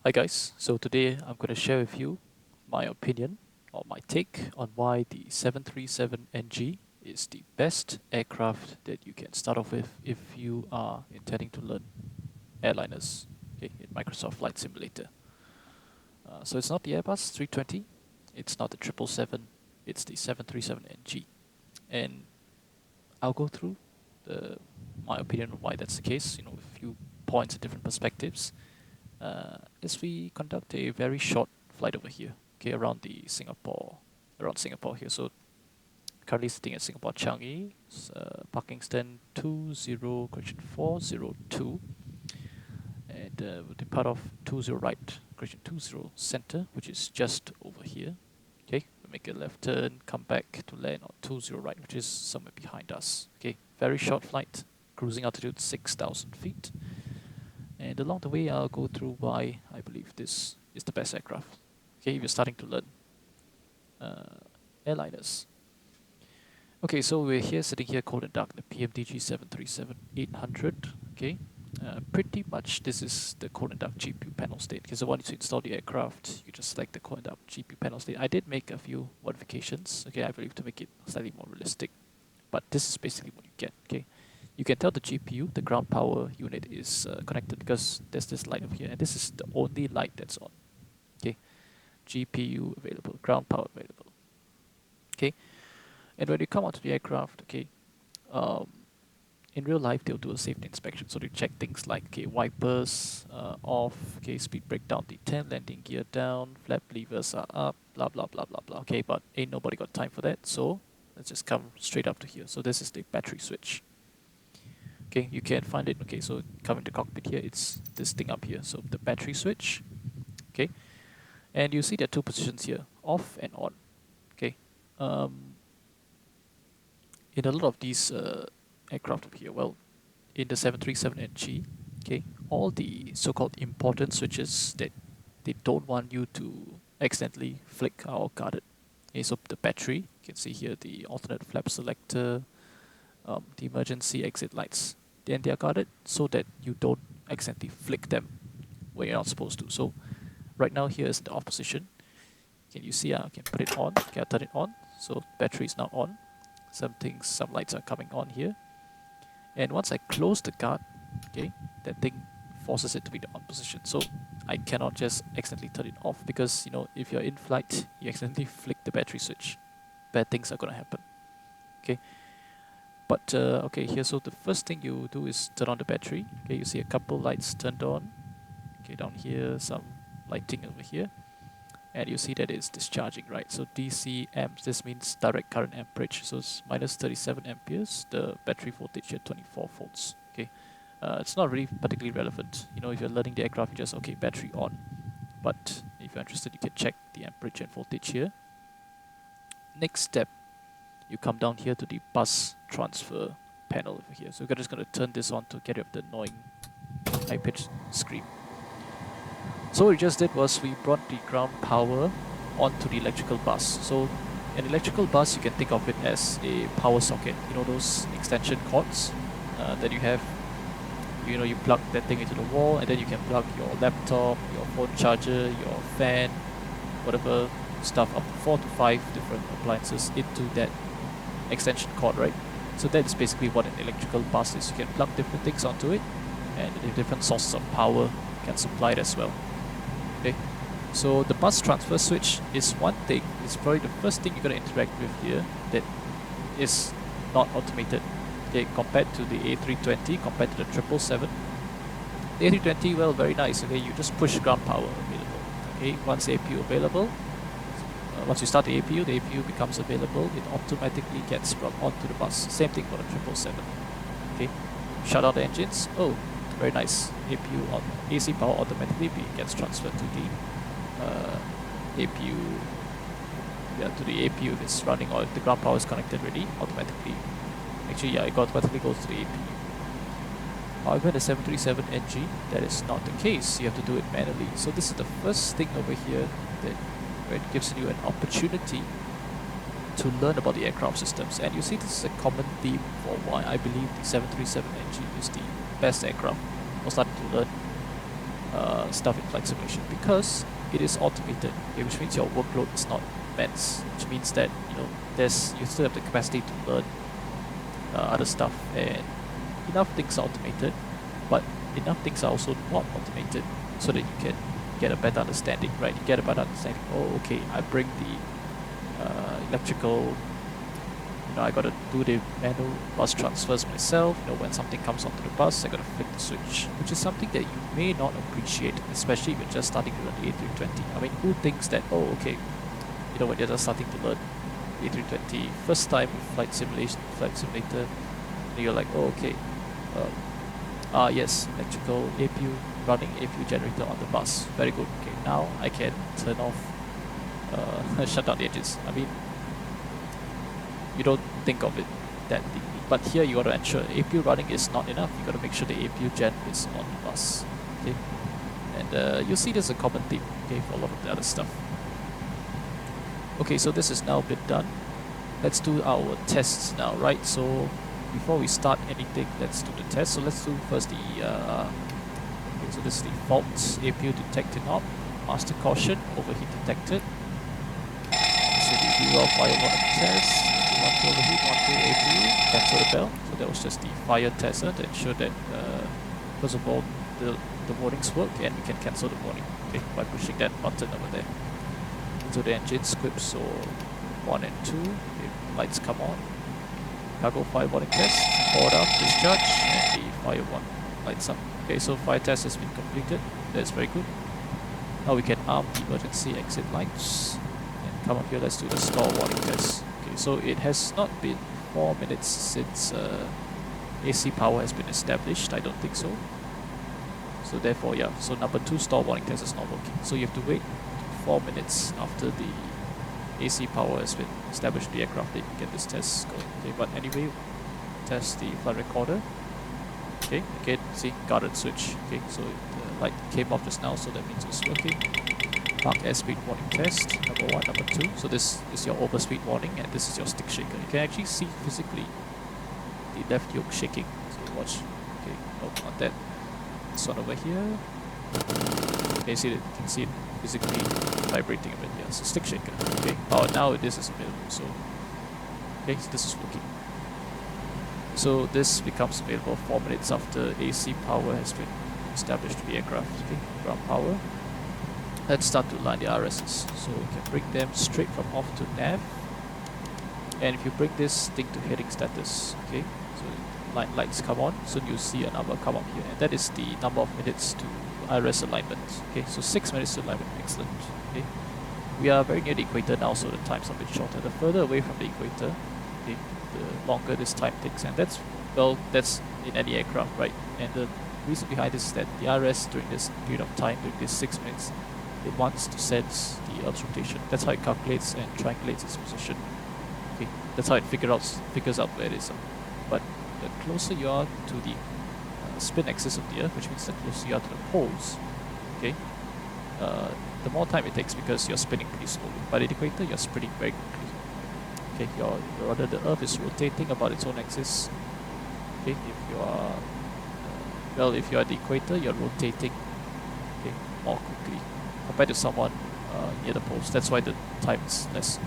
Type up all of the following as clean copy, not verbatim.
Hi guys, so today I'm going to share with you my opinion or my take on why the 737 NG is the best aircraft that you can start off with if you are intending to learn airliners, okay, in Microsoft Flight Simulator. So it's not the Airbus 320, it's not the 777, it's the 737 NG. And I'll go through my opinion on why that's the case, with a few points and different perspectives. As we conduct a very short flight over here, okay, around Singapore here. So currently sitting at Singapore Changi, parking stand 402, and we'll depart off 20 right, correction 20 center, which is just over here. Okay, we make a left turn, come back to land on 20 right, which is somewhere behind us. Okay, very short flight, cruising altitude 6,000 feet. And along the way, I'll go through why I believe this is the best aircraft. Okay, if you're starting to learn airliners. Okay, so we're here sitting here cold and dark, the PMDG 737-800. Okay, pretty much this is the cold and dark GPU panel state. Okay, so once you install the aircraft, you just select the cold and dark GPU panel state. I did make a few modifications. Okay, I believe to make it slightly more realistic, but this is basically what you get. Okay. You can tell the GPU, the ground power unit, is connected because there's this light over here, and this is the only light that's on. Okay, GPU available, ground power available. Okay, and when you come onto the aircraft, okay, um, in real life they'll do a safety inspection, so they check things like wipers off, speed brake down to 10, landing gear down, flap levers are up, blah blah blah blah blah. Okay, but ain't nobody got time for that, so let's just come straight up to here. So this is the battery switch. Okay, you can find it. Okay, so coming to cockpit here, it's this thing up here. So the battery switch. Okay, and you see there are two positions here, off and on. Okay, in a lot of these aircraft over here, well, in the 737 NG, okay, all the so-called important switches that they don't want you to accidentally flick are guarded. Okay, so the battery, you can see here the alternate flap selector, the emergency exit lights. Then they are guarded so that you don't accidentally flick them when you're not supposed to. So right now here is the off position. Can you see? I can put it on. Okay, I turn it on. So battery is now on. Some lights are coming on here. And once I close the guard, okay, that thing forces it to be the on position. So I cannot just accidentally turn it off because if you're in flight, you accidentally flick the battery switch. Bad things are gonna happen. Okay. But okay, here, so the first thing you do is turn on the battery. Okay, you see a couple lights turned on. Okay, down here, some lighting over here. And you see that it's discharging, right? So DC amps, this means direct current amperage. So it's minus 37 amperes. The battery voltage here, 24 volts. Okay, it's not really particularly relevant. If you're learning the aircraft, you just, okay, battery on. But if you're interested, you can check the amperage and voltage here. Next step, you come down here to the bus transfer panel over here. So we're just going to turn this on to get rid of the annoying high-pitched scream. So what we just did was we brought the ground power onto the electrical bus. So an electrical bus, you can think of it as a power socket. Those extension cords that you have. You plug that thing into the wall, and then you can plug your laptop, your phone charger, your fan, whatever stuff, up to 4 to 5 different appliances into that extension cord, right? So that is basically what an electrical bus is. You can plug different things onto it, and the different sources of power can supply it as well. Okay, so the bus transfer switch is one thing. It's probably the first thing you're going to interact with here that is not automated. Okay, compared to the A320, compared to the 777. The A320, well, very nice. Okay, you just push ground power available. Okay, once APU available. Once you start the APU becomes available, it automatically gets brought onto the bus. Same thing for the 777. Okay, shut down the engines. Oh, very nice. APU on AC power automatically gets transferred to the APU. Yeah, to the APU if it's running, or if the ground power is connected already, automatically. Actually, yeah, it automatically goes to the APU. However, the 737 NG, that is not the case. You have to do it manually. So this is the first thing over here that it gives you an opportunity to learn about the aircraft systems. And you see this is a common theme for why I believe the 737 NG is the best aircraft for starting to learn stuff in flight simulation because it is automated, okay, which means your workload is not immense, which means that you still have the capacity to learn other stuff, and enough things are automated, but enough things are also not automated, so that you can get a better understanding, right? You get a better understanding. Oh, okay, I bring the electrical. I gotta do the manual bus transfers myself. When something comes onto the bus, I gotta flick the switch, which is something that you may not appreciate, especially if you're just starting to learn the A320. I mean, who thinks that, oh, okay, when you're just starting to learn A320, first time with flight simulator, you're like, oh, okay, yes, electrical APU, running APU generator on the bus. Very good. Okay, now I can turn off, shut down the engines. I mean, you don't think of it that deeply. But here you got to ensure APU running is not enough. You got to make sure the APU gen is on the bus. Okay, and you'll see there's a common theme. Okay, for a lot of the other stuff. Okay, so this has now been done. Let's do our tests now, right? So before we start anything, let's do the test. So let's do first the okay, so this is the fault APU detected knob, master caution, overheat detected. So the VWell fire warning test. One to overheat, one to APU, cancel the bell. So that was just the fire tester to ensure that first of all the warnings work and we can cancel the warning, okay, by pushing that button over there. So the engine scripts, so 1 and 2, okay, lights come on. Cargo fire warning test, powered up, discharge, and the fire one lights up. Okay, so fire test has been completed. That's very good. Now we can arm the emergency exit lights. And come up here, let's do the stall warning test. Okay, so it has not been 4 minutes since AC power has been established. I don't think so. So therefore, yeah, so number 2 stall warning test is not working. So you have to wait 4 minutes after the AC power has been established in the aircraft that you can get this test going. Okay, but anyway, test the flight recorder. Okay, again, see, guarded switch. Okay, so the light came off just now, so that means it's working. Park airspeed warning test, number 1, number 2. So this is your overspeed warning, and this is your stick shaker. You can actually see physically the left yoke shaking. So watch. Okay, no, not that. This one over here. Okay, see it, you can see it physically vibrating a bit. Yeah, so stick shaker. Okay. Oh, now this is available. So okay, so this is working. So this becomes available 4 minutes after AC power has been established to the aircraft. Okay, ground power. Let's start to line the RSs. So we can bring them straight from off to nav. And if you bring this thing to heading status, okay, so lights come on, soon you'll see a number come up here, and that is the number of minutes to IRS alignment. Okay, so 6 minutes to alignment, excellent. Okay, we are very near the equator now, so the time's a bit shorter. The further away from the equator, okay, the longer this time takes, and that's, well, that's in any aircraft, right? And the reason behind this is that the IRS during this period of time, during this 6 minutes, it wants to sense the Earth's rotation. That's how it calculates and triangulates its position. Okay, that's how it figures out where it is. But the closer you are to the spin axis of the Earth, which means the closer you are to the poles, okay, the more time it takes because you're spinning pretty slowly. By the equator, you're spinning very quickly. Okay, rather the Earth is rotating about its own axis. Okay, if you are well, if you are at the equator, you're rotating, okay, more quickly compared to someone near the poles. That's why the time is less.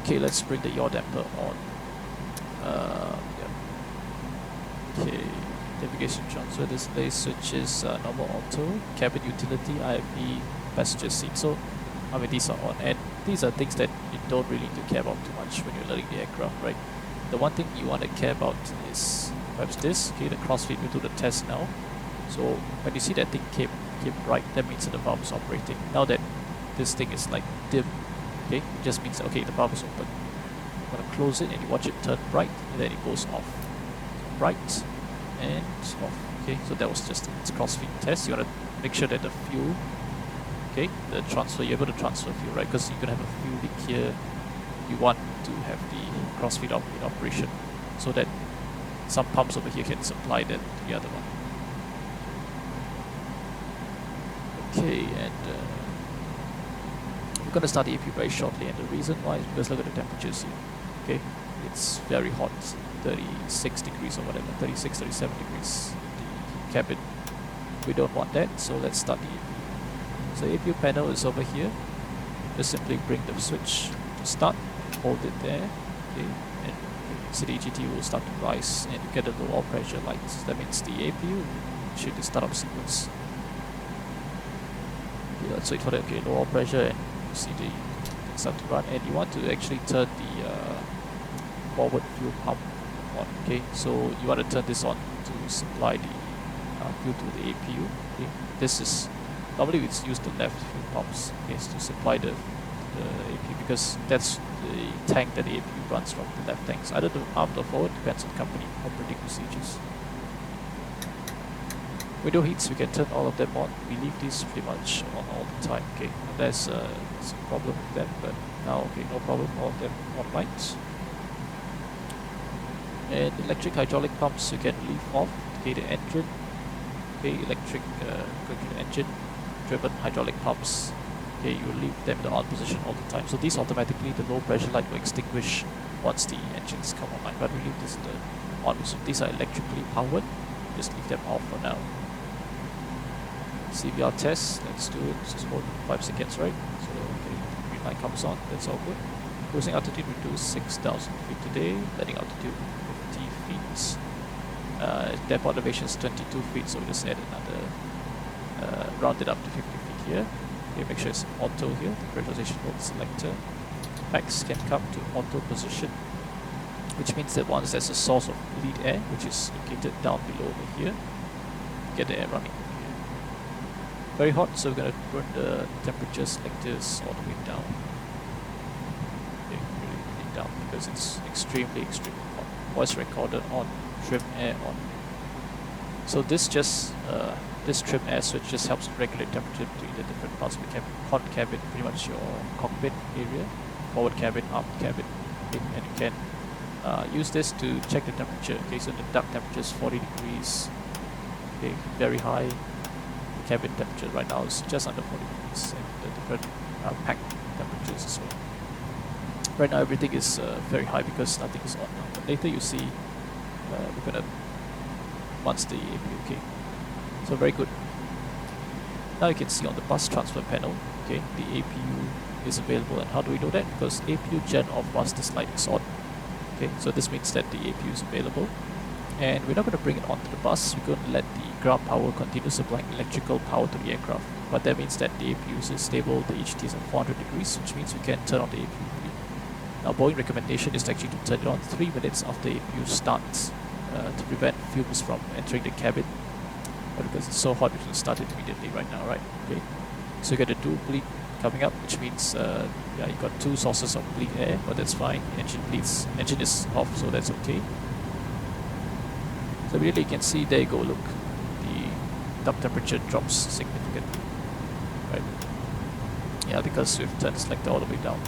Okay, let's bring the yaw damper on. Yeah. Okay, navigation transfer display switches, normal auto, cabin utility, IFE, passenger seat. So, I mean, these are on, and these are things that you don't really need to care about too much when you're learning the aircraft, right? The one thing you want to care about is perhaps this. Okay, the crossfeed. We'll do the test now. So when you see that thing came bright, that means that the valve is operating. Now that this thing is like dim, okay, it just means that, okay, the valve is open. I'm gonna close it and you watch it turn bright, and then it goes off. So bright and off. Okay, so that was just its crossfeed test. You gotta make sure that the fuel, okay, the transfer, you're able to transfer fuel, right? Because you're gonna have a fuel leak here. You want to have the crossfeed in operation so that some pumps over here can supply that to the other one. Okay, and we're going to start the AP very shortly, and the reason why is because look at the temperatures here. Okay, it's very hot, 36 degrees or whatever, 36, 37 degrees. The cabin We don't want that, so let's start the APU. So APU panel is over here. Just simply bring the switch to start, hold it there, okay, and so the EGT will start to rise and you get the low oil pressure lights. That means the APU should start up sequence. Okay, let's wait for that. Okay, low oil pressure, and you see the thing start to run, and you want to actually turn the forward fuel pump on. Okay, so you want to turn this on to supply the fuel to the APU. Okay, this is normally we use the left fuel pumps, okay, to supply the APU, because that's the tank that the APU runs from, the left tanks. Either the arm or forward, depends on company operating procedures. Window heats, we can turn all of them on. We leave these pretty much on all the time, okay, unless there's a problem with them, but now, okay, no problem, all of them on lights. And electric hydraulic pumps you can leave off. Okay, the engine, okay, electric engine driven hydraulic pumps, okay, you leave them in the on position all the time. So these automatically, the low pressure light will extinguish once the engines come online, but we leave this in the on. So these are electrically powered, just leave them off for now. CVR test, let's do it. Just more than 5 seconds, right? So okay, green light comes on, that's all good. Cruising altitude reduced 6,000 feet today, landing altitude 50 feet. Depth elevation is 22 feet, so we just add another, round it up to 50 feet here. Okay, make sure it's auto here, the pressurization mode selector. Max can come to auto position, which means that once there's a source of bleed air, which is located down below over here, get the air running over here. Very hot, so we're going to turn the temperature selectors all the way down. Okay, really down, because it's extremely hot. Voice recorder on, trim air on. So this just this trim air switch just helps regulate temperature between the different parts of the cabin. Front cabin, pretty much your cockpit area, forward cabin, aft cabin, okay, and you can use this to check the temperature. Okay, so the duct temperature is 40 degrees. Okay, very high. The cabin temperature right now is just under 40 degrees, and the different pack temperatures as well. Right now everything is very high because nothing is on now. But later you see we're gonna once the APU, okay. So very good. Now you can see on the bus transfer panel, okay, the APU is available. And how do we know that? Because APU gen off whilst this light is on. Okay, so this means that the APU is available. And we're not going to bring it onto the bus. We're going to let the ground power continue supplying electrical power to the aircraft. But that means that the APU is stable, the HT is at 400 degrees, which means we can turn on the APU. Now Boeing recommendation is actually to turn it on 3 minutes after APU starts to prevent fumes from entering the cabin. But because it's so hot, we should start it immediately right now, right? Okay. So you get a dual bleed coming up, which means yeah, you got 2 sources of bleed air, but that's fine. Engine is off, so that's okay. So immediately you can see, there you go, look, the duct temperature drops significantly, right? Yeah, because we've turned the selector all the way down.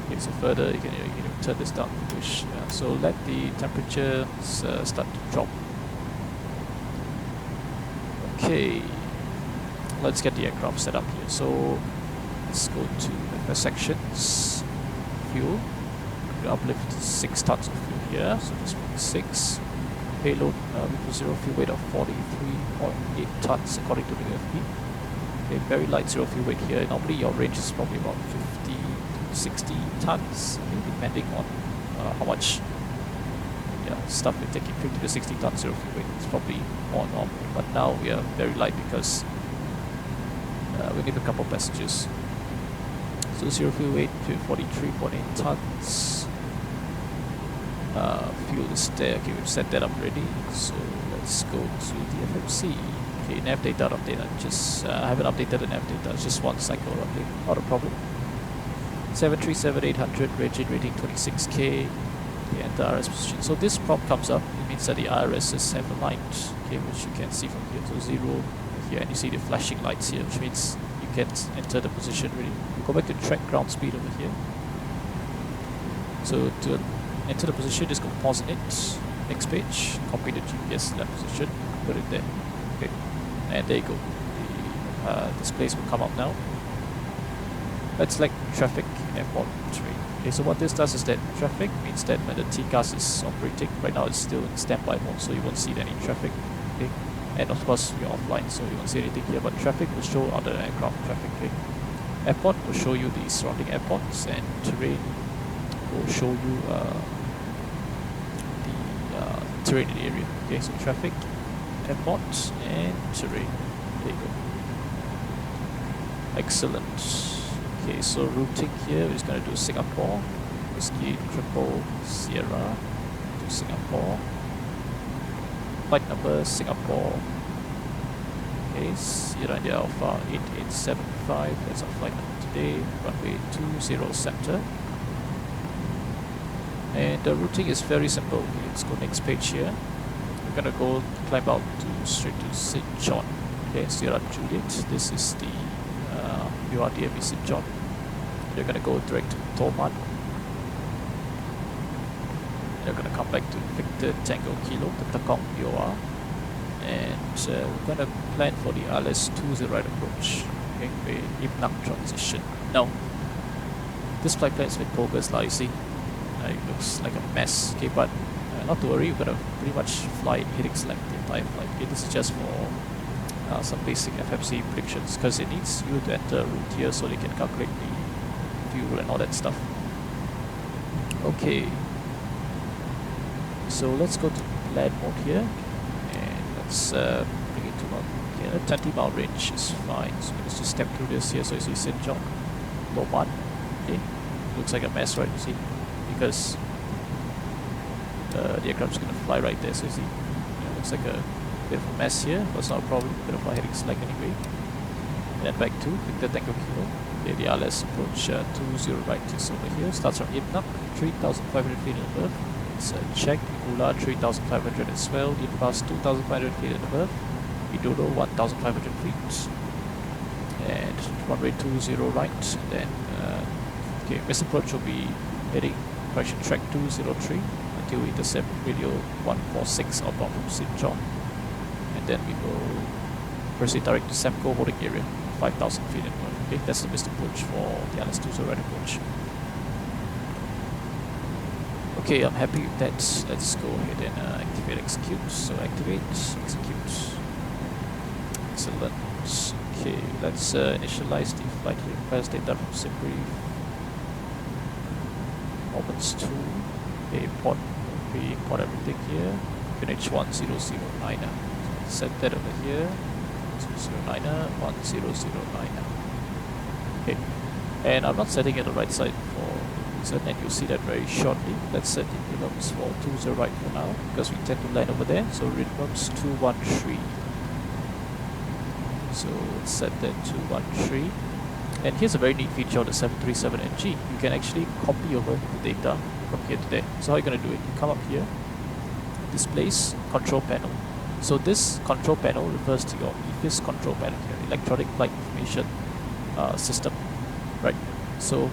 Okay, so further you can turn this down if you wish. Yeah, so let the temperature start to drop. Okay, let's get the aircraft set up here. So let's go to the sections. Fuel. We uplift 6 tons of fuel here, so just 6. Payload with 0 fuel weight of 43.8 tons according to the UFP. Okay, very light 0 fuel weight here. Normally your range is probably about 50 to 60 tons, okay, depending on how much stuff we're taking. 50 to 60 tons 0 fuel weight is probably more normal, but now we are very light because we need a couple passengers. So 0 fuel weight to 43.8 tons. Fuel is there. Okay, we've set that up already. So let's go to the FMC. Okay, nav data update. I haven't updated the nav data. It's just one cycle update. Not a problem. 737-800 rigid rating 26K. Okay, and the IRS position. So this prompt comes up. It means that the IRSs have aligned. Okay, which you can see from here. So 0 here, and you see the flashing lights here, which means you can enter the position already. Go back to track ground speed over here. So to enter the position, just go pause in it. Next page, copy the GPS to that position, put it there. Okay, and there you go. The displays will come up now. Let's select traffic in airport terrain. Okay, so what this does is that traffic means that when the TCAS is operating, right now it's still in standby mode, so you won't see any traffic. Okay, and of course you're offline, so you won't see anything here, but traffic will show other aircraft traffic. Okay? Airport will show you the surrounding airports, and terrain will show you the terrain in the area. Okay, so traffic, airport, and terrain. There you go. Excellent. Okay, so routing here, we're just going to do Singapore, Whiskey Triple Sierra to Singapore. Flight number Singapore. Okay, Sierra India Alpha 8875. That's our flight number today. Runway 20 center. And the routing is very simple. Okay, let's go next page here. We're gonna go climb out to straight to St. John. Okay, Sierra Juliet. This is the URDME St. John. You're gonna go direct to Toman. You're gonna come back to Victor Tango Kilo, the Takong BOR. And we're gonna plan for the RLS-20 right approach. Okay, the Ipnang transition. Now, this flight plan is with progress, like you see. It looks like a mess. Okay, but not to worry, we're gonna pretty much fly in heading select the entire flight. Okay, this is just for some basic FFC predictions, because it needs you to enter a route here so they can calculate the fuel and all that stuff. Okay, so let's go to plan mode here, and let's bring it to about 20-mile range is fine. So let's just step through this here. So you see St. John, Loman. Okay, looks like a mess, right? You see, because the aircraft's going to fly right there. So you see, looks like a bit of a mess here, but it's not a problem. Bit of a heading select anyway. And then back to Victor Tango Kilo. The RLS approach 20 right is over here. Starts from Ipnang, 3,500 feet and above. It's checked. Ula 3,500 as well. Airbus 2,500 feet and above. Widodo 1,500 feet. And runway 20 right. And then okay, this approach will be heading correction track 203 until we intercept radio 146 outbound from St. John. And then we will proceed direct to Semco holding area, 5,000 feet and above. Okay, that's the missed approach for the RLS-20 right approach. Okay, I'm happy with that. Let's go ahead and activate execute. So activate, execute. Excellent. Okay, let's initialize the flight request data from SimBrief. Moments 2. Okay, import. We import everything here. QNH 1009. Set that over here. 1009, 1009. Okay, and I'm not setting it the right side for reason, and you'll see that very shortly. Let's set the minimums for 20 right for now, because we tend to land over there. So minimums 213. So let's set that 213. And here's a very neat feature of the 737NG. You can actually copy over the data from here to there. So how are you going to do it? You come up here, displays, control panel. So this control panel refers to your EFIS control panel here, Electronic Flight Information System, right? So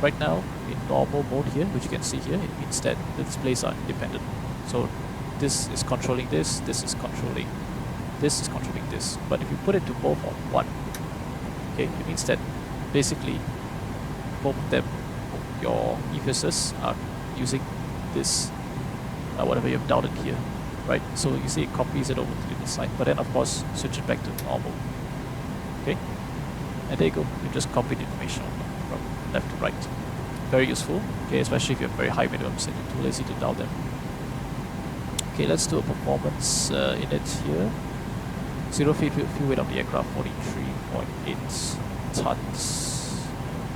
right now in normal mode here, which you can see here, it means that the displays are independent. So this is controlling this, this is controlling this. But if you put it to both on one, okay, it means that basically both of them, your EFISs are using this, whatever you've downloaded here, right? So you see it copies it over to the side, but then of course switch it back to normal. Okay, and there you go. You just copy the information from left to right. Very useful. Okay, especially if you have very high minimums and you're too lazy to dial them. Okay, let's do a performance in it here. 0 feet fuel weight of the aircraft 43.8 tons.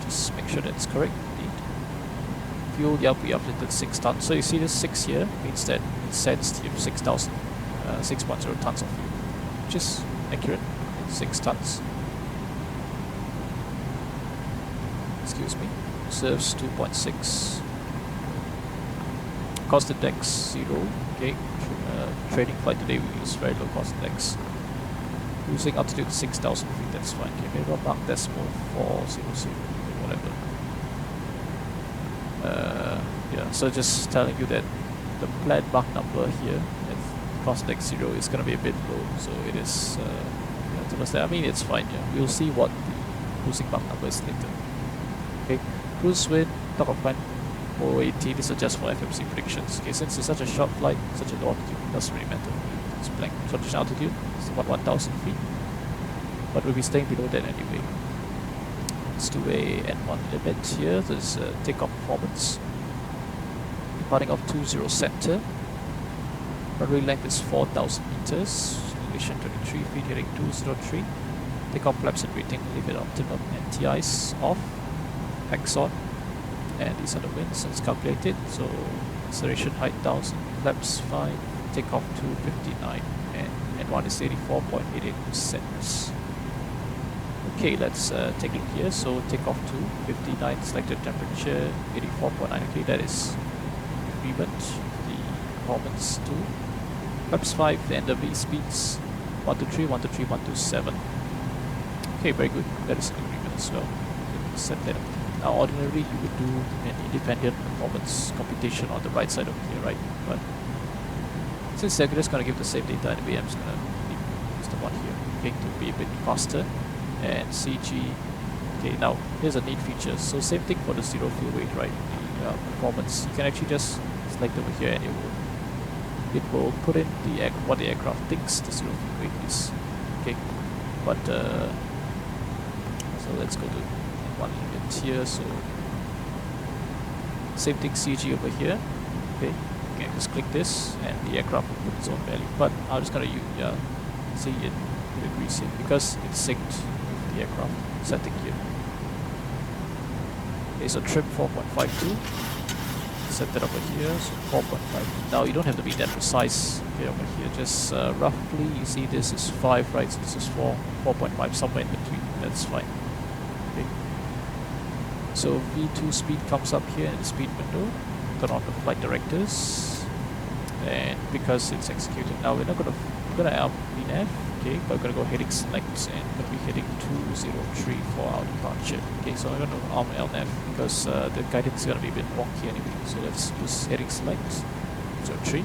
Just make sure that's correct. Indeed. Fuel, yeah, we updated 6 tons. So you see this 6 here means that it sends you 6,000, 6.0 tons of fuel, which is accurate. 6 tons. Excuse me. Serves 2.6. Cost index 0. Okay. Trading flight today we use very low cost index. Using altitude 6,000 feet, that's fine. Okay, maybe mark decimal 400, whatever. Yeah, so just telling you that the planned Mach number here at cost index 0 is going to be a bit low, so it is. I mean, it's fine. Yeah, we'll see what the cruising Mach number is later. Okay, cruise wind, top of climb 480. These are just for FMC predictions. Okay, since it's such a short flight, such a low altitude, it doesn't really matter. it's blank. Transition altitude is about 1,000 feet, but we'll be staying below that anyway. Let's do a N1 limit here. There's takeoff performance. Departing off 20 center. Runway length is 4,000 meters. Elevation 23 feet, heading 203. Takeoff flaps and rating, leave it optimum. NTIs off. Hex on. And these are the winds, it's calculated. So acceleration height 1,000, flaps 5, takeoff 259, and N1 is 84.88%. Okay, let's take a look here. So takeoff 259, selected temperature 84.93, that is agreement. The performance 2, flaps 5, and the V speeds 123, 123, 127. Okay, very good. That is an agreement as well. Okay, set that up. Now, ordinarily, you would do an independent performance computation on the right side over here, right? But since they're just going to give the same data anyway, I'm just going to use the one here, okay, to be a bit faster. And CG, okay, now here's a neat feature. So same thing for the zero fuel weight, right? The performance, you can actually just select over here and it will put in the what the aircraft thinks the zero fuel weight is, okay? But so let's go to one limit here. So same thing, CG over here, okay? You can just click this and the aircraft will put its own value. But I'm just gonna use see it agrees here because it's synced with the aircraft setting here. Okay, so trim 4.52. Set that over here, so 4.5. Now you don't have to be that precise here over here. Just roughly, you see this is 5, right? So this is 4, 4.5, somewhere in between. That's fine. Okay. So V2 speed comes up here in the speed window. Turn on the flight directors, and because it's executed now, we're gonna arm VNAV. Okay, but we're gonna go heading select and gonna be heading 203 for our departure. Okay, so I'm gonna arm LNAV because the guidance is gonna be a bit wonky anyway. So let's use heading select 03.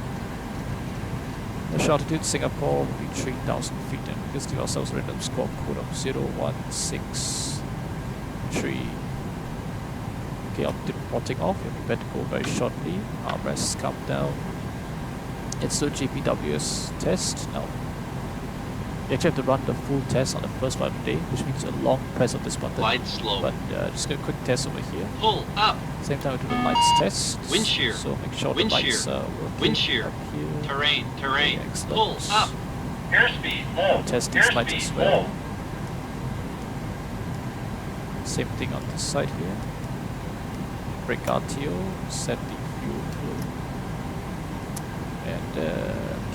The altitude Singapore will be 3,000 feet, and we just give ourselves a random score code of 0163. Okay, altitude reporting off. We'll be better to go very shortly. Armrests come down. Let's do GPWS test now. You actually have to run the full test on the first part of the day, which means a long press of this button. Glide slow. But just a quick test over here. Pull up. Same time we do the lights test. Wind shear. So make sure Wind the lights shear. are working. Wind shear. Up here. Terrain. Terrain. Okay, excellent. Pull up. Airspeed full. Test these lights as Airspeed well. full. Same thing on this side here. Brake RTO. Set the fuel flow. And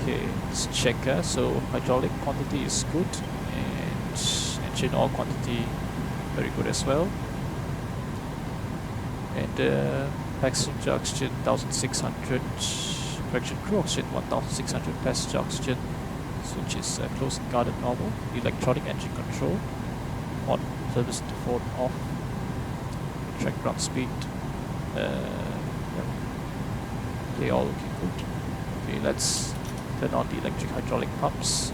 okay, let's check. So hydraulic quantity is good, and engine oil quantity very good as well. And passenger oxygen 1,600, correction, crew oxygen 1,600, passenger oxygen, which is close and guarded normal. Electronic engine control on, service default off, track ground speed. Okay, all looking good. Okay, let's turn on the electric hydraulic pumps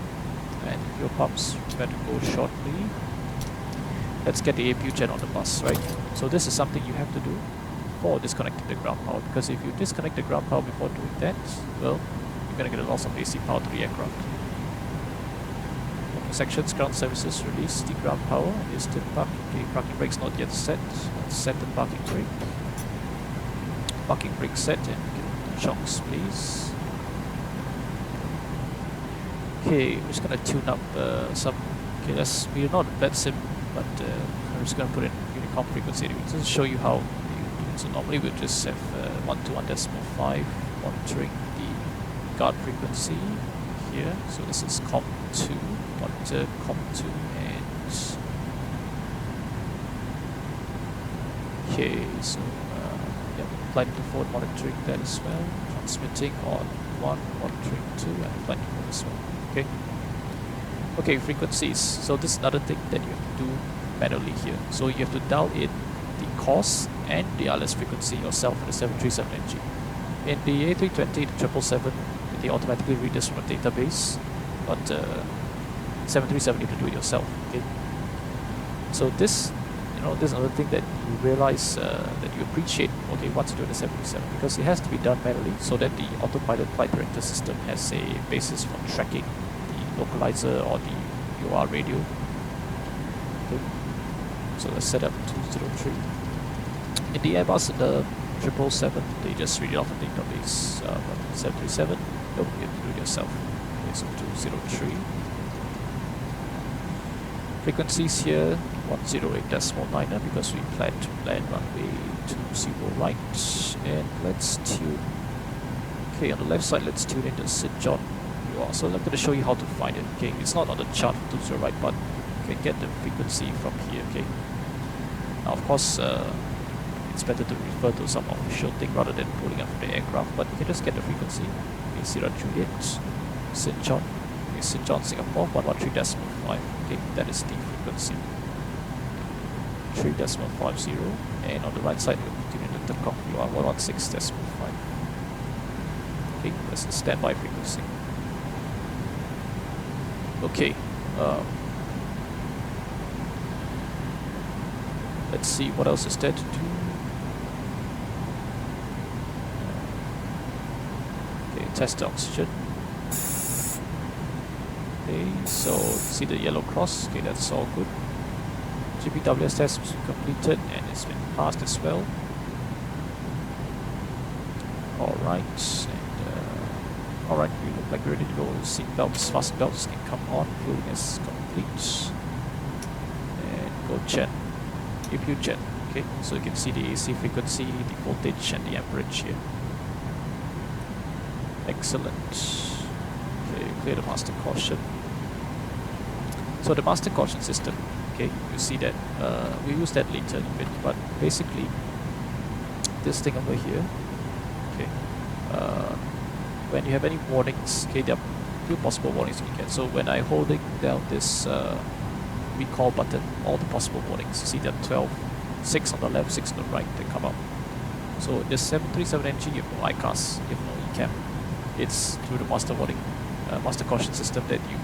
and fuel pumps. Better go shortly. Let's get the APU jet on the bus, right? So this is something you have to do before disconnecting the ground power, because if you disconnect the ground power before doing that, well, you're gonna get a loss of AC power to the aircraft. Sections, ground services, release the ground power. Is the parking brakes not yet set? Let's set the parking brake. Parking brake set, and get the shocks, please. Okay, I'm just gonna tune up some. Okay, we're not that sim, but I'm just gonna put in Unicom frequency anyway, just to show you how you do it. So normally we'll just have 121.5 monitoring the guard frequency here. So this is COM2, monitor COM2, and okay, so yeah, flight to 4 monitoring that as well, transmitting on 1, monitoring 2, and flight to 4 as well. Okay. Okay, frequencies. So this is another thing that you have to do manually here. So you have to dial in the CORS and the RLS frequency yourself in the 737NG. In the A320, the 777, they automatically read this from a database, but 737 you have to do it yourself. Okay. So this there's another thing that you realize that you appreciate, okay, once you do the 737, because it has to be done manually so that the autopilot flight director system has a basis for tracking the localizer or the UR radio. Okay, so let's set up 203. In the Airbus and the 777, they just read it off the database. 737, nope, you have to do it yourself. Okay, so 203. Frequencies here, 108.9 because we plan to land runway 20 right. And let's tune. Okay, on the left side, let's tune into St. John. So I'm going to show you how to find it. Okay, it's not on the chart for 20 right, but you can get the frequency from here. Okay. Now, of course, it's better to refer to some official thing rather than pulling up the aircraft, but you can just get the frequency. Okay, Sierra Juliet, St. John. Okay, St. John, Singapore, 113.5. Okay, that is the frequency. 3.50. And on the right side, we'll tune in the TACOM. You are 116.5. Okay, that's the standby frequency. Okay, let's see what else is there to do. Okay, test the oxygen. Okay, so see the yellow cross. Okay, that's all good. GPWS test was completed and it's been passed as well. Alright, alright, we look like we're ready to go. Seat belts, fasten belts can come on. Fueling is complete. And go gen. APU gen. Okay, so you can see the AC frequency, the voltage, and the amperage here. Excellent. Okay, clear the master caution. So the master caution system, okay, you see that we use that later in a bit, but basically this thing over here, okay, when you have any warnings, okay, there are few possible warnings you can get. So when I'm holding down this recall button, all the possible warnings, you see there are 12, 6 on the left, 6 on the right, they come up. So this 737NG, you have no ICAS, you have no ECAM. It's through the master warning, master caution system that you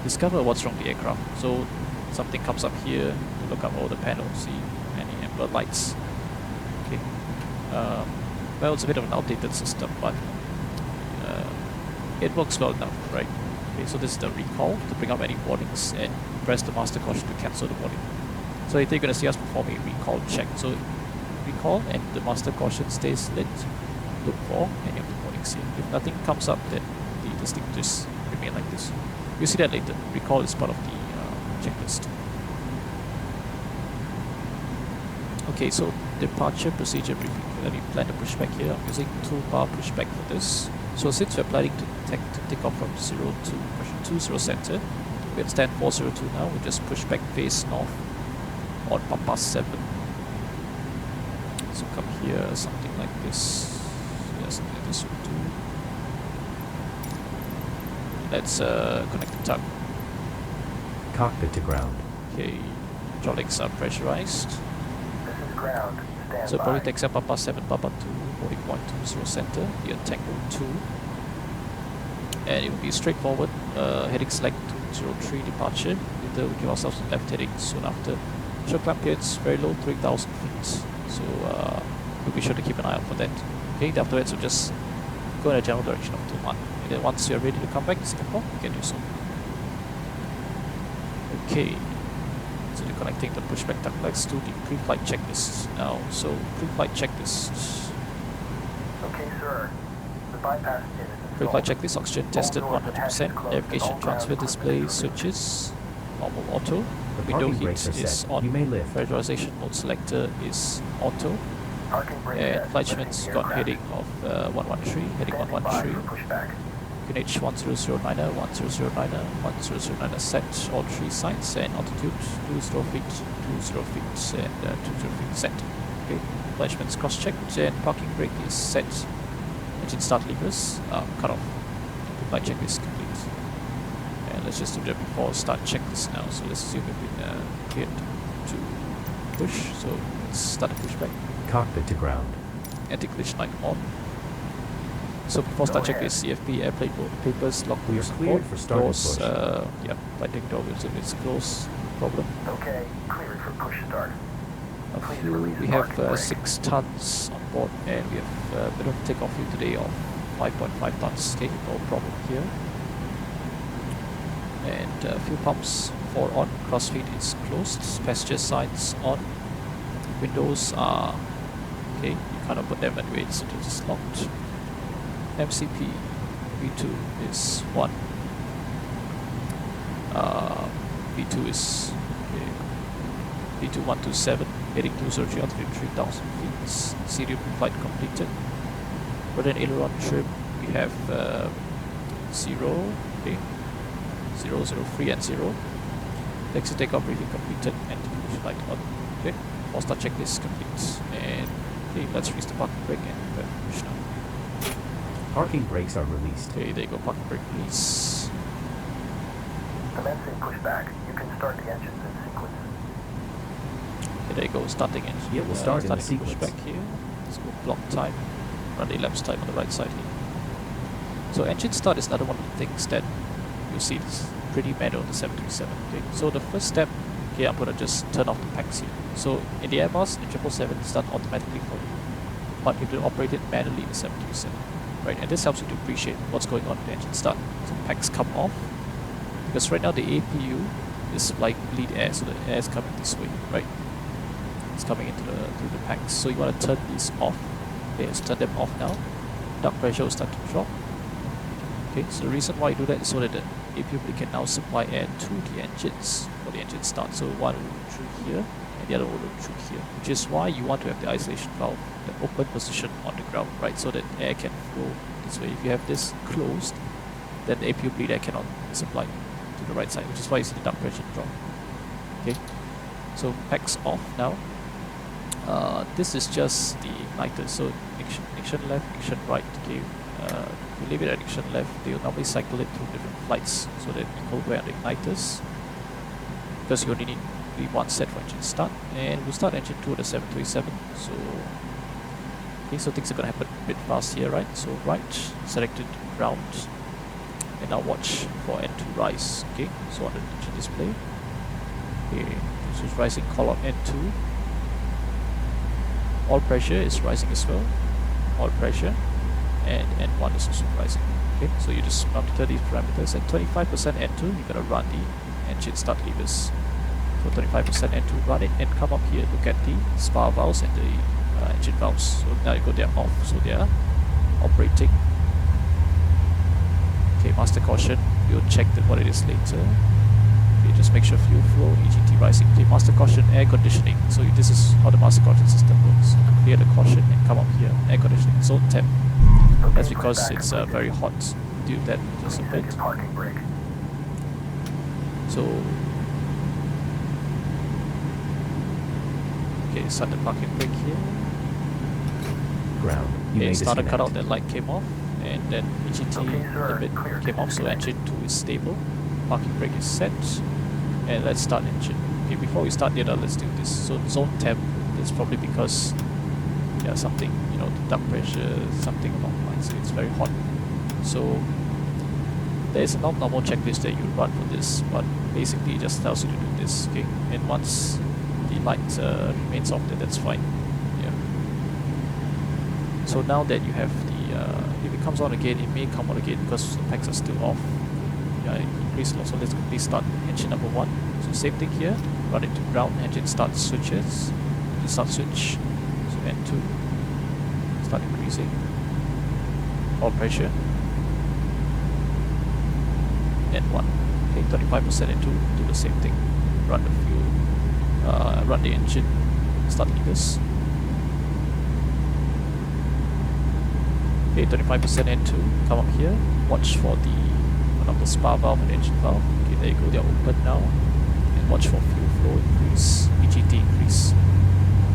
discover what's wrong with the aircraft. So something comes up here, you look up all the panels, see any amber lights. Okay. Well, it's a bit of an outdated system, but it works well enough, right? Okay, so this is the recall to bring up any warnings and press the master caution to cancel the warning. So if you're going to see us perform a recall check, so recall and the master caution stays lit, look for any of the warnings here. If nothing comes up, then the distinguishes remain like this. You'll see that later. Recall is part of the checklist. Okay, so departure procedure briefing. Let me plan the pushback here. I'm using 2-bar pushback for this. So since we're planning to take off from 02, 20 center, we're at stand 402 now. We just push back face north on Papa 7. So come here, something like this. Yeah, something like this will do. Let's connect the tug. Cockpit to ground. Okay, hydraulics are pressurized. This is ground. Stand So by. probably takes up Papa 7, Papa 2, boarding point 20 center, here Tango 2. And it will be straightforward, heading select 203 departure. Later we give ourselves a left heading soon after. Show climb here, it's very low, 3,000 feet. So we'll be sure to keep an eye out for that. Okay, afterwards we'll just go in a general direction of 21. And then once you're ready to come back to Singapore, you can do so. Okay, so you're connecting the pushback tug. Let's do the pre-flight checklist now. So pre-flight checklist. Okay, sir. The bypass pin is installed. Pre-flight checklist, oxygen tested All doors and 100%. hatches closed. Navigation All transfer ground display equipment switches. Normal auto. The Window parking heat brakes are is set. on. You may lift. Pressurization mode selector is auto. Parking brake And set. flight Lifting Schmidt's the got aircraft. heading of 113, heading Standing by 113. for pushback. QNH 1009er, 1009er, 1009er set, all 3 sites, and altitude 20 feet, 20 feet, and 20 feet set. Okay, flight Schmidt's cross-checked, and parking brake is set. Engine start levers cut off. Flight check is complete. And let's just do that before start checklist now. So let's assume we've been cleared to push. So let's start the pushback. Cockpit to ground. Anti-collision light on. So before start, Go check your ahead. CFP, airplane papers, log We are cleared for starting doors. push. Yeah, lighting door wheels if it's closed, no problem. Okay, cleared for push start. A Please fuel, release we the have parking brake. 6 tons on board, and we have a bit of takeoff fuel today of 5.5 tons. Okay, no problem here. And fuel pumps 4 on, crossfeed is closed, passenger signs on, windows are okay, you can't open them anyway, so it is locked. MCP V2 is 1. V2 is okay. V2 127, heading 203 altitude 3000 feet. Serial flight completed. Rudder and aileron trim, we have 0, okay, 0, 0, 3 and 0. Exit takeoff briefing completed and push light on. Okay, 4-star checklist complete. And okay, let's release the parking brake and push now. Parking brakes are released. Okay, there you go, parking brake release. Commencing pushback. You can start the engines in sequence. Okay, there you go, starting engine. Yeah, we'll start in the starting to push sequence. back here. Let's go block time. Run the elapsed time on the right side here. So engine start is another one of the things that you'll see is pretty manual on the 737. Okay, so the first step, okay, I'm gonna just turn off the packs here. So in the Airbus, the 777 is done automatically for you, but you have to operate it manually in the 737, right? And this helps you to appreciate what's going on with the engine start. So packs come off because right now the APU is like bleed air, so the air is coming this way, right? It's coming into through the packs. So you want to turn these off. Okay, let's turn them off now. Duct pressure will start to drop. Okay, so the reason why you do that is so that the APU can now supply air to the engines for the engine start. So one will loop through here and the other will loop through here, which is why you want to have the isolation valve, the open position on the ground, right? So that air can flow this way. If you have this closed, then the APU bleed air cannot supply to the right side, which is why you see the duct pressure drop. Okay, so packs off now. This is just the igniter, so ignition left, ignition right. Okay, you leave it at ignition left, they'll normally cycle it through different flights so that equal wear on the igniters, because you only need one set for engine start. And we'll start engine 2 of the 737. So okay, so things are gonna happen a bit fast here, right? So right, selected ground, and now watch for N2 rise. Okay, so on the engine display, okay, so it's rising, call out N2. All pressure is rising as well, all pressure, and N1 is also rising. Okay, so you just monitor these parameters. At 25% N2, you're gonna run the engine start levers. So 25% N2, run it, and come up here, look at the spar valves and the engine valves. So now you go, they're off, so they're operating. Okay, master caution, we'll check what it is later. Okay, just make sure fuel flow, EGT rising. Okay, master caution, air conditioning. So this is how the master caution system works. Clear the caution and come up here, air conditioning, zone temp. That's because it's very hot. Do that just a Please set bit. your parking brake. So okay, start the parking brake here. Ground. You Okay, may starter disconnect. cutout, that light came off, and then EGT Okay, sir. limit Clear to came off, so disconnect. engine 2 is stable. Parking brake is set, and let's start engine. Okay, before we start the other, let's do this. So zone temp is probably because something, the duct pressure, something along the lines. It's very hot. So there is a normal checklist that you run for this, but basically it just tells you to do this. Okay, and once the light remains off, then that's fine. Yeah. So now that you have the, if it comes on again, it may come on again because the packs are still off. Yeah, increase loss. So let's quickly start engine number 1. So same thing here, run it to ground, engine start switches, engine start switch, so N2, start increasing, all pressure, N1, okay, 35% N2, do the same thing, run the fuel, run the engine, start levers, okay, 35% N2, come up here, watch for the spar valve and engine valve. Okay, there you go, they're open now. And watch for fuel flow increase, EGT increase.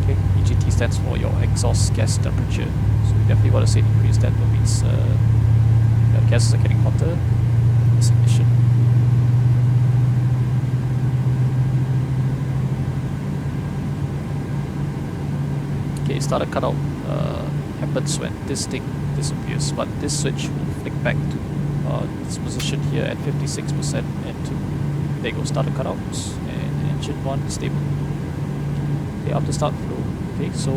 Okay, EGT stands for your exhaust gas temperature. So you definitely want to say increase that, but means gases are getting hotter. It's ignition. Okay, starter cutout happens when this thing disappears, but this switch will flick back to its position here at 56% and to there goes starter cutouts and engine 1 stable. Okay, after start flow. Okay, so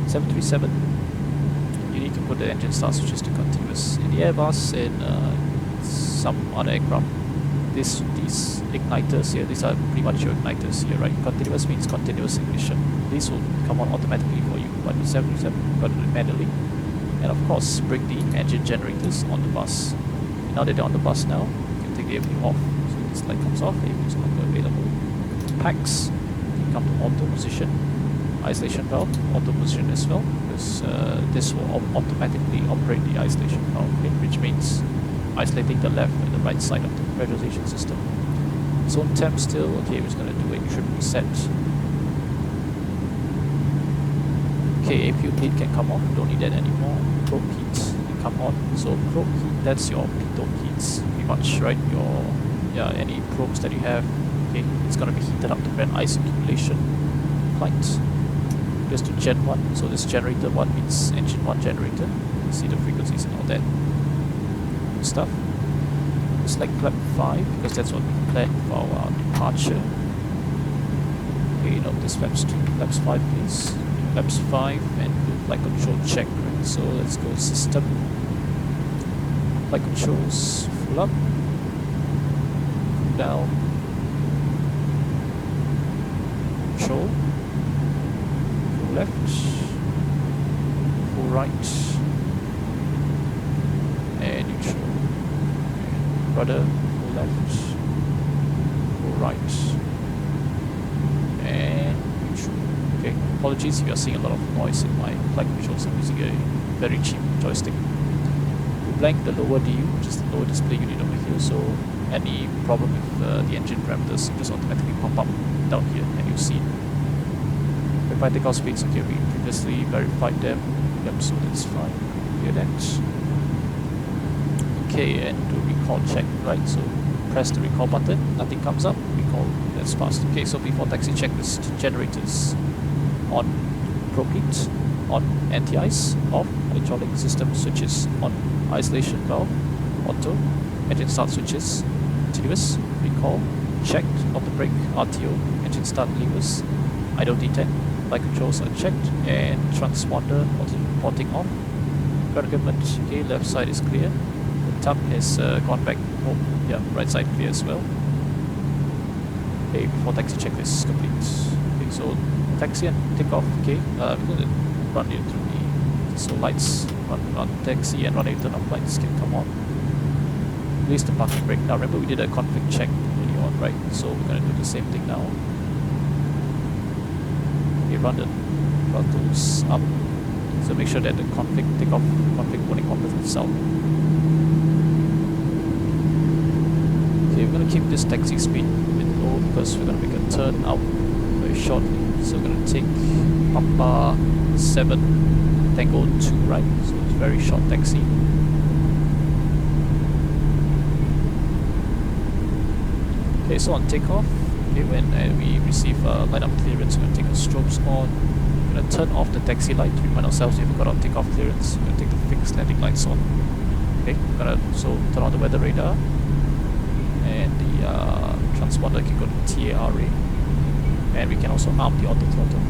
737, you need to put the engine start switches to continuous. In the Airbus and some other aircraft, these igniters here, these are pretty much your igniters here, right? Continuous means continuous ignition. These will come on automatically for you, but with 737, you've got to do it manually. And of course, bring the engine generators on the bus. And now that they're on the bus now, you can take the APU off. So this light comes off, APU is no longer available. Packs, you come to auto position. Isolation valve, auto position as well, because this will automatically operate the isolation valve, okay, which means isolating the left and the right side of the pressurization system. Zone temp still, okay, we're just going to do a trim reset. Okay, APU heat can come off, don't need that anymore. Probe heat can come on. So probe heat, that's your pitot heats, pretty much, right? Your any probes that you have, okay, it's going to be heated up to prevent ice accumulation. Flight. Goes to Gen 1, so this generator 1 means engine 1 generator. You see the frequencies and all that stuff. Select flap 5 because that's what we planned for our departure. Okay, no, this flaps 5 please. Flaps 5 and do flight control check, right? So let's go system. Flight controls full up. Full down. Control. Left, full right, and neutral, and rudder, full left, full right, and neutral. Okay, apologies if you are seeing a lot of noise in my flight controls. I'm using a very cheap joystick. We blank the lower DU, which is the lower display unit over here, so any problem with the engine parameters just automatically pop up down here and you'll see it. Verify takeoff speeds, okay, we previously verified them. Yep, so that's fine. Clear that. Okay, and do recall check, right? So press the recall button, nothing comes up, recall, that's passed. Okay, so before taxi checklist, generators on, probe heat on, anti-ice off, hydraulic system switches on, isolation valve, auto, engine start switches, continuous, recall, checked, off the brake, RTO, engine start levers, idle detent, flight controls are checked, and transponder porting off. Ground equipment, okay, left side is clear. The tub has gone back home, yeah, right side clear as well. Okay, before taxi checklist is complete. Okay, so taxi and takeoff, okay, we're going to run it through the, so lights, run taxi and run a turn off lights can come on. Release the parking brake. Now remember we did a config check earlier on, right? So we're going to do the same thing now. Run the throttles up, so make sure that the config takeoff config warning opens itself. Okay, we're going to keep this taxi speed a bit low because we're going to make a turn out very shortly. So we're going to take Papa 7 Tango 2 right, so it's very short taxi. Okay, so on takeoff, okay, when we receive line up clearance, we're going to take our strobes on. We're going to turn off the taxi light to remind ourselves if we've got our takeoff clearance. We're going to take the fixed landing lights on. Okay, we're going to so turn on the weather radar, and the transponder can go to TARA, and we can also arm the auto throttle.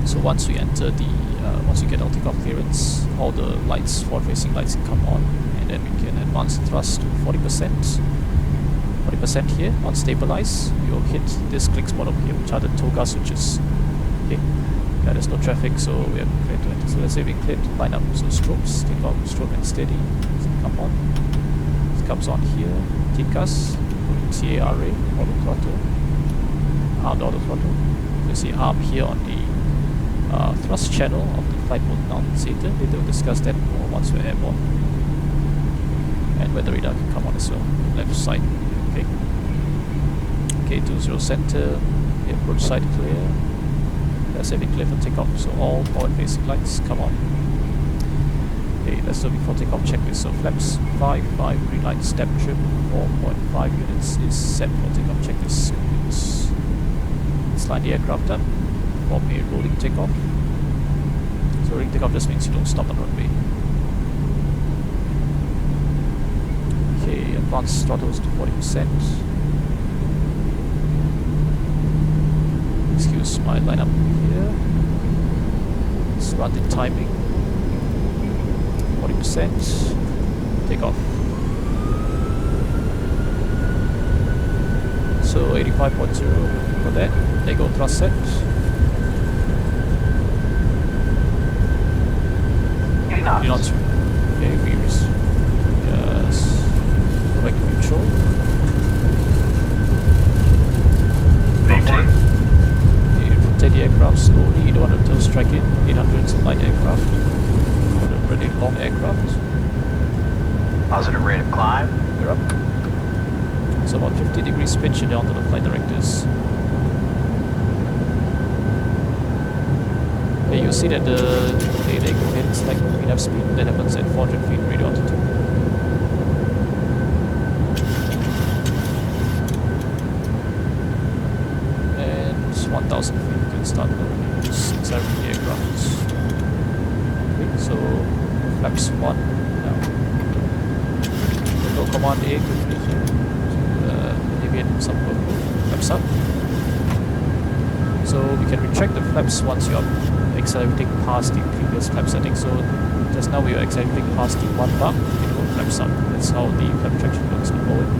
So once we enter the, once we get our takeoff clearance, all the lights, forward facing lights can come on, and then we can advance the thrust to 40%. 40% here on stabilize, we will hit this click spot over here, which are the toga switches. Okay, yeah, there's no traffic, so we are clear to enter. So let's say we clear to line up, so strobes, take off, strobe and steady, so come on. It comes on here, take us, go to TARA, auto throttle, armed auto throttle. You see arm here on the thrust channel of the flight mode annunciator. Later we'll discuss that more once we're airborne. And weather radar can come on as well, left side. Okay. Okay, 20 center. The approach side clear. That's everything clear for takeoff. So all forward facing lights come on. Okay, let's do before takeoff checklist. So flaps 5, green light, step trim 4.5 units is set for takeoff checklist complete. Slide the aircraft up, perform a rolling takeoff. So So ring takeoff just means you don't stop on runway. Okay, advanced throttles to 40%. Excuse my lineup here. Let's run the timing. 40%. Take off. So 85.0 for that. There you go, thrust set. You're not. Okay, views. Yes. Go back to neutral. Maintain. You rotate the aircraft slowly. You don't want to tail strike it. 800 is a light aircraft. You want a pretty long aircraft. Positive rate of climb. You're up. So about 50 degrees pitch and down to the flight directors. Okay, you'll see that they go ahead and select VNAV speed. That happens at 400 feet radio altitude. And 1000 feet you can start accelerating the aircraft. Okay, so flaps 1 now. Go command A quickly here to alleviate some purple. Flaps up. So we can retract the flaps once you're accelerating past the previous flap setting. So just now we were accelerating past the 1 bar, we can go flaps up. That's how the flap traction works on Boeing.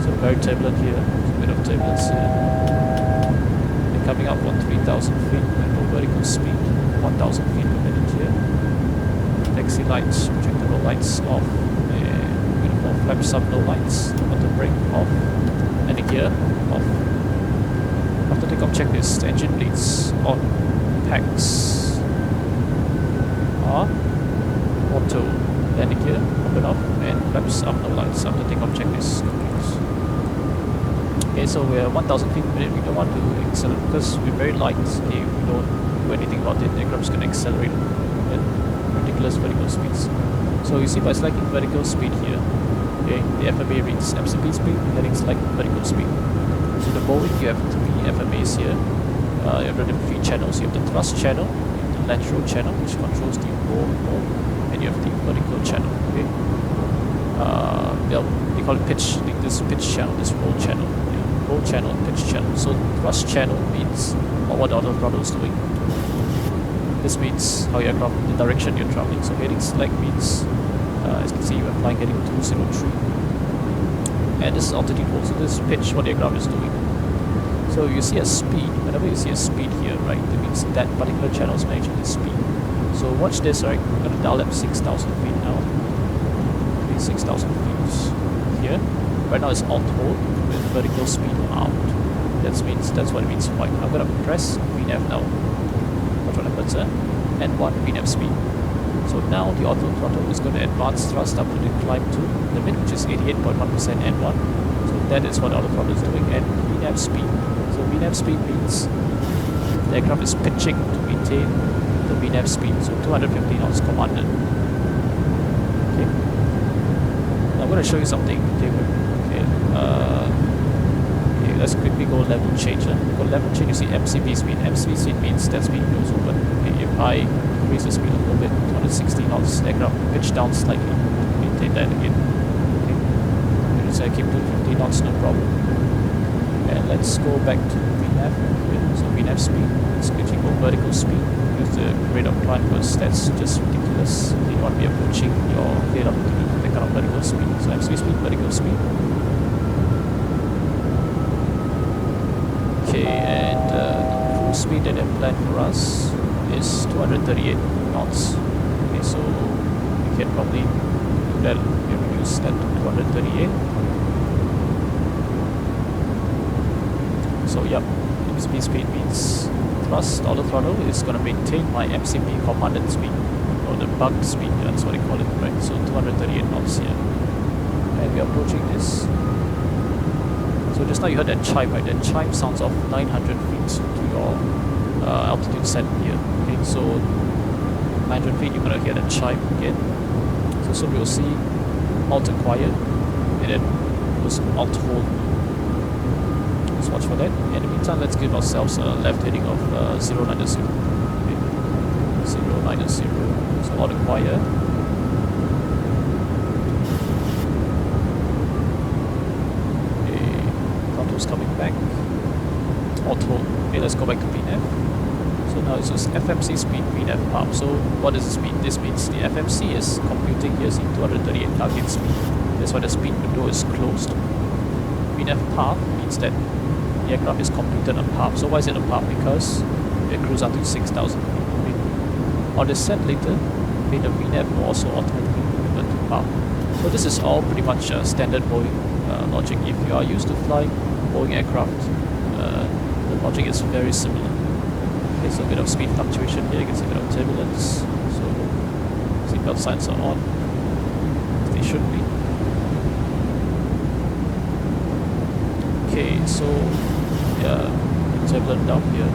So very turbulent here, a bit of turbulence here. And coming up on 3000 feet at low vertical speed, 1000 feet per minute here. Taxi lights, retractable lights off. Uniform flaps up, no lights, auto brake off, and the gear off. After takeoff checklist, engine bleeds on, packs are auto, landing gear open up, and flaps up, no lights. After takeoff checklist complete. Okay, so we're 1000 feet per minute. We don't want to accelerate because we're very light. Okay, we don't do anything about it. The aircraft's going to accelerate at ridiculous vertical speeds. So you see by selecting vertical speed here, okay, the FMA reads MCP speed, heading select vertical speed. So the Boeing, you have 3 FMAs here. You have the 3 channels. You have the thrust channel, you have the lateral channel, which controls the roll mode, and you have the vertical channel. Okay, they call it pitch. This pitch channel, this roll channel, roll channel, and pitch channel. So thrust channel means what the auto throttle is doing. This means how your aircraft, the direction you're traveling. So heading select means, as you can see, you are flying heading 203. And this is altitude hold, so this is pitch, what the aircraft is doing. So you see a speed, whenever you see a speed here, right, that means that particular channel is managing the speed. So watch this, right, I'm going to dial up 6,000 feet now. Okay, 6,000 feet here. Right now it's alt hold with vertical speed out. That's what it means white. I'm going to press VNAV now. Watch what happens, and 1 VNAV speed. So now the auto throttle is going to advance thrust up to the climb to limit, which is 88.1% N1. So that is what the auto throttle is doing, and VNAV speed. So VNAV speed means the aircraft is pitching to maintain the VNAV speed. So 250 knots commanded. Okay. Now I'm going to show you something. Okay. Okay, let's quickly go level change. Go level change. You see MCP speed. MCP speed means that speed goes open. Okay, if I increase the speed a little bit, 260 knots, the aircraft pitch down slightly, maintain that again. Okay, so I keep 250 knots, no problem. And let's go back to VNAV. Okay, so VNAV speed, switching go vertical speed, use the rate of climb because that's just ridiculous. You want to be approaching your tail up to that kind of vertical speed. So MCP speed, vertical speed. Okay, and the cruise speed that they've planned for us is 238 knots. Okay, so you can probably do that, reduce that to 238. So yep, MCP speed means thrust, auto throttle is going to maintain my MCP commanded speed, or the bugged speed, that's what they call it, right? So 238 knots here. And we're approaching this. So just now you heard that chime, right? That chime sounds of 900 feet to your altitude set here. Okay, so 900 feet you're gonna hear that chime again. So soon you'll see alt acquired and then just alt hold. Let's watch for that. In the meantime, let's give ourselves a left heading of 090. Okay. 090. So auto quiet. Okay, contours coming back. Auto. Okay, let's go back to VNAV. So now it's just FMC speed, VNAV path. So what does this mean? This means the FMC is computing using 238 target speed. That's why the speed window is closed. VNAV path means that the aircraft is computed on path. So why is it a path? Because it cruise up to 6,000 feet. On the set later, the VNAV will also automatically convert to path. So this is all pretty much standard Boeing logic. If you are used to flying Boeing aircraft, the logic is very similar. Okay, so a bit of speed fluctuation here, you can see a bit of turbulence. So seatbelt signs are on. They should be. Okay, so yeah, turbulent down here.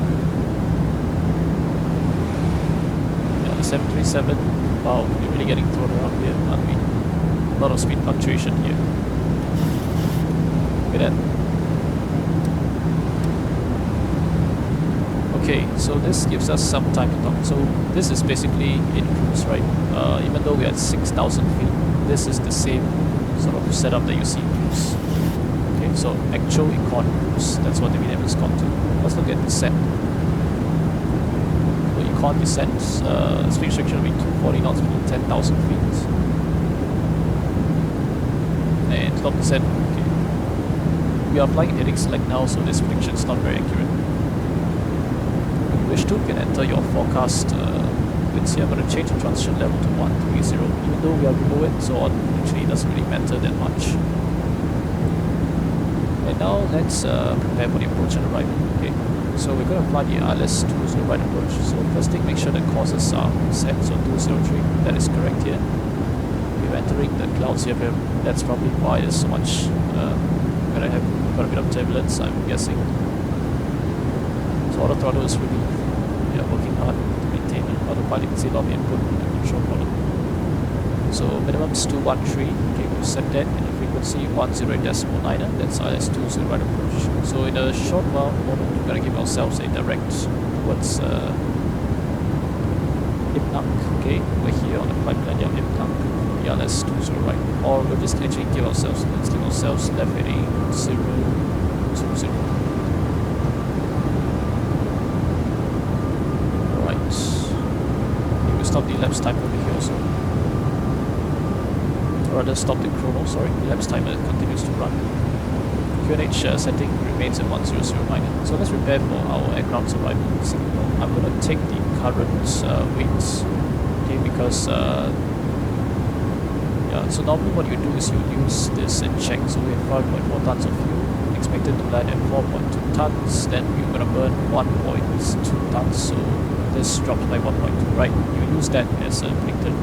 Yeah, the 737. Wow, we're really getting thrown around here, aren't we? A lot of speed fluctuation here. Look at that. Okay, so this gives us some time to talk. So this is basically in cruise, right? Even though we're at 6,000 feet, this is the same sort of setup that you see in cruise. Okay, so actual econ cruise, that's what the VNAV is called to. Let's look at descent. The econ descent, speed restriction will be 240 knots between 10,000 feet. And top descent, okay. We are flying heading select now, so this prediction is not very accurate. Wish to, you can enter your forecast winds here. I'm going to change the transition level to 130, even though we are below it, so actually it doesn't really matter that much. And now let's prepare for the approach and arrival. Okay, so we're going to fly the ILS 20 right approach. So first thing, make sure the courses are set, so 203, that is correct here. We're entering the clouds here, that's probably why there's so much, we're going to have quite a bit of turbulence, I'm guessing. So auto throttle is really working hard to maintain it. Autopilot can see a lot of input and control column. So minimum is 213, okay, we've set that, and the frequency 10.9, that's ILS 20 right approach. So in a short while, we're going to give ourselves a direct towards Ipnak, okay, we're here on the flight plan, yeah, Ipnak, ILS 20 right, or we'll just actually give ourselves, let's give ourselves left heading 020. Stop the elapsed time over here also. Or rather stop the chrono, sorry, the elapsed timer continues to run. QNH setting remains at 1009. So let's prepare for our aircraft's arrival in Singapore. I'm going to take the current weights, okay, because yeah, so normally what you do is you use this and check. So we have 5.4 tons of fuel, expected to land at 4.2 tons, then we're going to burn 1.2 tons, so this drops by 1.2, right? You use that as a predicted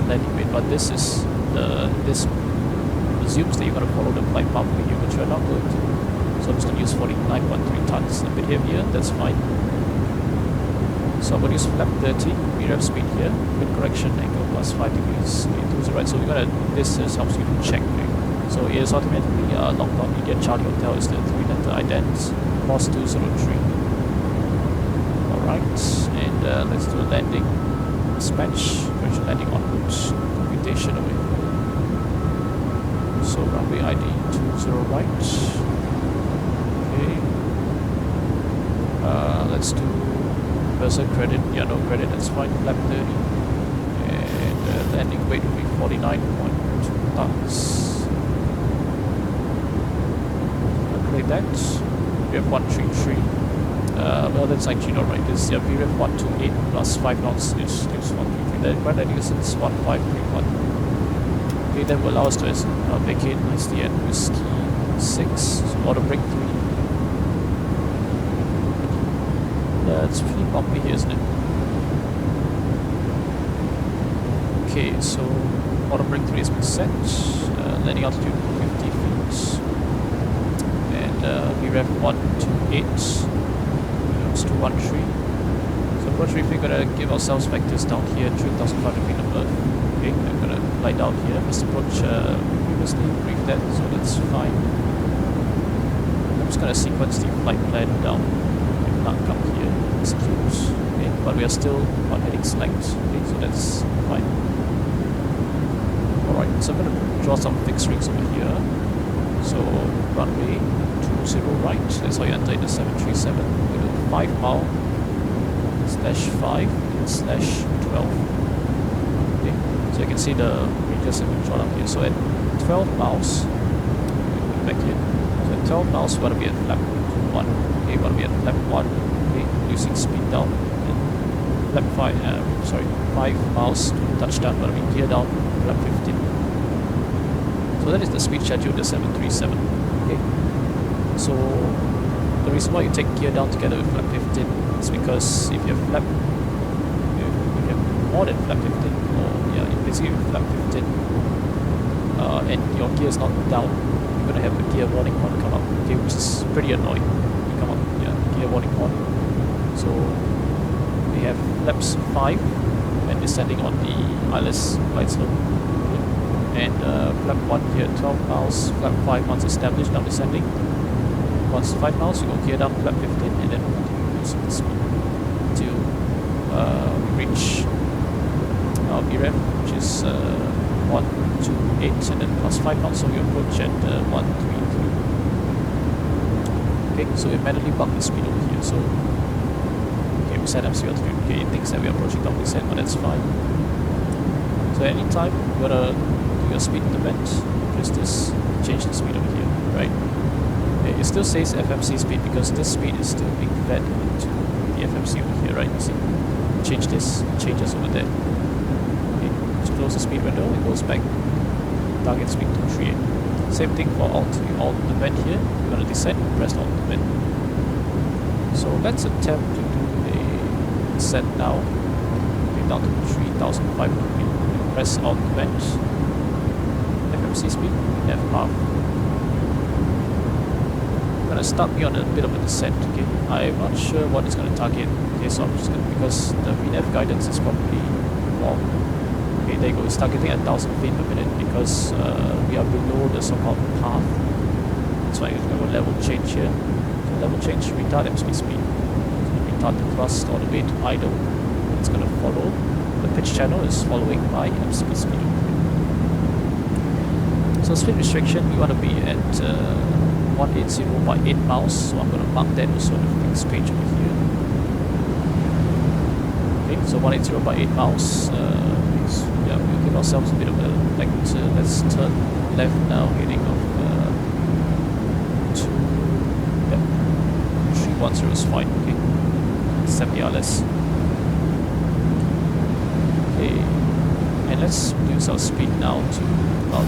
landing weight, but this is this assumes that you're going to follow the flight pathway here, which you're not going to. So I'm just going to use 49.3 tons, a bit heavier, that's fine. So I'm going to use flap 30, VREF speed here, wind correction angle plus 5 degrees into the right. So we're going to, this helps you to check. Right? So it is automatically locked on. Indian Charlie Hotel is the 3-letter ident, course 203. Alright, and let's do a landing. Dispatch, correction landing en route, computation away. So runway ID 20 right. Okay. Let's do reverser credit. Yeah, no credit, that's fine. Flap 30. And landing weight will be 49.2 tons. Calculate that. We have 133. Well, that's actually not right. This is VREF 128 plus 5 knots, which gives 133. That right landing distance 1531. Okay, that will allow us to vacate nicely at Whiskey 6. So auto brake 3. Yeah, it's pretty bumpy here, isn't it? Okay, so auto brake 3 has been set. Landing altitude 50 feet. And VREF 128. 213. So approach brief, we're gonna give ourselves vectors down here, 3,500 feet above. Okay, I'm gonna fly down here. Missed approach previously briefed that, so that's fine. I'm just gonna sequence the flight plan down. can't come here, execute, okay, but we are still on heading select, okay, so that's fine. Alright, so I'm going to draw some fixed rings over here. So runway 20 right, that's how you enter into 737. We do 5 mile /5 /12. Okay, so you can see the ranges have been drawn up here. So at 12 miles, back here. So at 12 miles, we want to be at flap 1. Okay, we want to be at flap 1. Okay, reducing speed down. And flap 5 miles to touchdown. We want to be gear down flap 15. So that is the speed schedule of the 737. Okay. So the reason why you take gear down together with flap 15 is because if you have flap, if you have more than flap 15, or yeah, basically with flap 15, and your gear is not down, you're gonna have a gear warning horn come up. Okay, which is pretty annoying. You come up, yeah, gear warning horn. So we have flaps 5 when descending on the ILS flight slope. And flap 1 here at 12 miles, flap 5 once established, now descending. Once 5 miles, you go gear down flap 15 and then continue using the speed until we reach our BREF, which is 128, and then plus 5 knots, so we approach at 133. Okay, so we manually bump the speed over here. So, okay, we set MC altitude. Okay, it thinks that we are approaching double descent, but that's fine. So anytime you wanna do your speed intervent, press this, change the speed over here, right? Okay, it still says FMC speed because this speed is still being fed into the FMC over here, right? You see, change this, changes over there. Okay, to close the speed window, it goes back target speed 238. Same thing for alt. You alt the vent here, you're gonna descend, press alt the vent. So let's attempt to do a descent now. Okay, down to 3,500 feet. Press alt the vent. FMC speed, F half. Gonna start me on a bit of a descent, okay? I'm not sure what it's gonna target. Okay, so I'm just gonna, because the VNAV guidance is probably wrong. Okay, there you go, it's targeting at 1,000 feet per minute because we are below the so-called path. That's why we have a level change here. So level change, retard MSP speed. So retard the thrust all the way to idle. It's gonna follow. The pitch channel is following my MSP speed. So speed restriction, we want to be at 180 by 8 miles, so I'm going to mark that also on the fixed page over here. Okay, so 180 by 8 miles. Yeah, we'll give ourselves a bit of a vector. Let's turn left now, heading off to 310 is fine. Okay, 70 RLS. Okay, and let's reduce our speed now to about.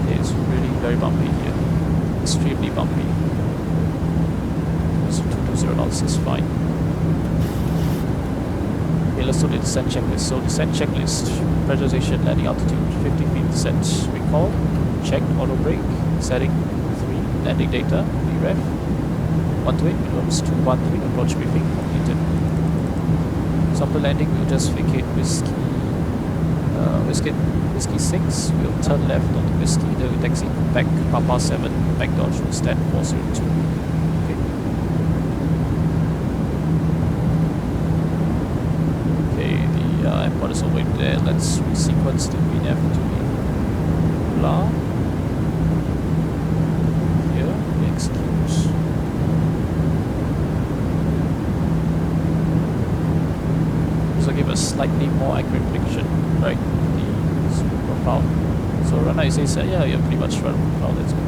Okay, it's really very bumpy here. Extremely bumpy. So 220 knots is fine. Okay, let's do the descent checklist. So descent checklist, pressurization, landing altitude, 50 feet descent, recall, checked, auto brake, setting 3, landing data, VREF, 128, minimums 213, approach briefing completed. So after landing, we'll just vacate Whiskey 6, we'll turn left onto Whiskey, then we'll taxi back Papa 7, back dodge, stand 402. Okay. Okay, the airport is over there. Let's resequence the VNAV to blah. Here, execute. So give a slightly more accurate prediction, right? Profile. So runner says, yeah, you're pretty much run profile, that's good.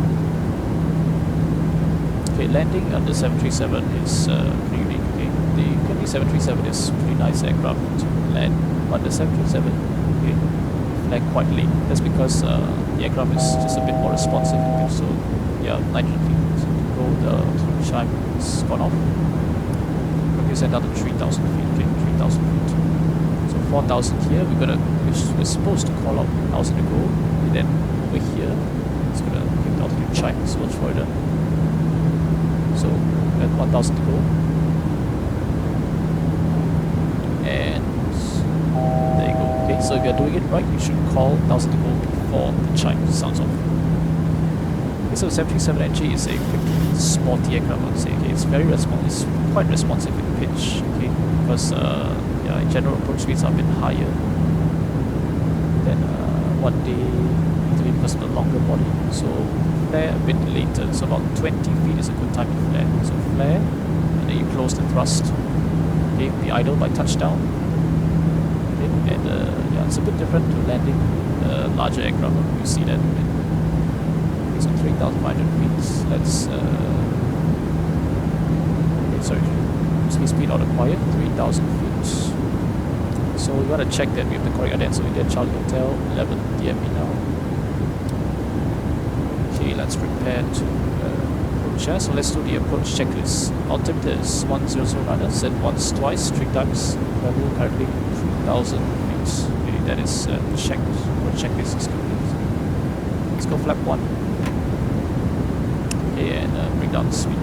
Okay, landing on the 737 is pretty unique. Okay, the company 737 is a pretty nice aircraft to land, but the 737, okay, flag quite late. That's because the aircraft is just a bit more responsive. Okay, so yeah, 900 feet to go, the chime is gone off. Okay, send down to 3,000 feet. Okay, 3,000 feet. So 4,000 here, we're supposed to call out 1,000 to go, and then over here it's gonna give the altitude chime, so watch for it. So we have 1,000 to go, and there you go. Okay, so if you're doing it right, you should call 1,000 to go before the chime sounds off. So 737NG is a quick, sporty aircraft, I would say. Okay, it's very it's quite responsive in pitch. Okay, because yeah, in general approach speeds are a bit higher than what they usually because of the longer body. So flare a bit later. So about 20 feet is a good time to flare. So flare, and then you close the thrust. Okay, be idle by touchdown. Okay, and yeah, it's a bit different to landing larger aircraft. You see that. So 3,500 feet. Let's okay, speed auto quiet 3,000 feet. So we gotta check that we have the correct identity. So India Charlie Hotel 11 DME now. Okay, let's prepare to approach. So let's do the approach checklist. Altimeter is 100 runner, set once, twice, 3 times. Level currently 3,000 feet. Okay, that is checked. Approach checklist is complete. Let's go flap 1. Okay, and bring down the speed.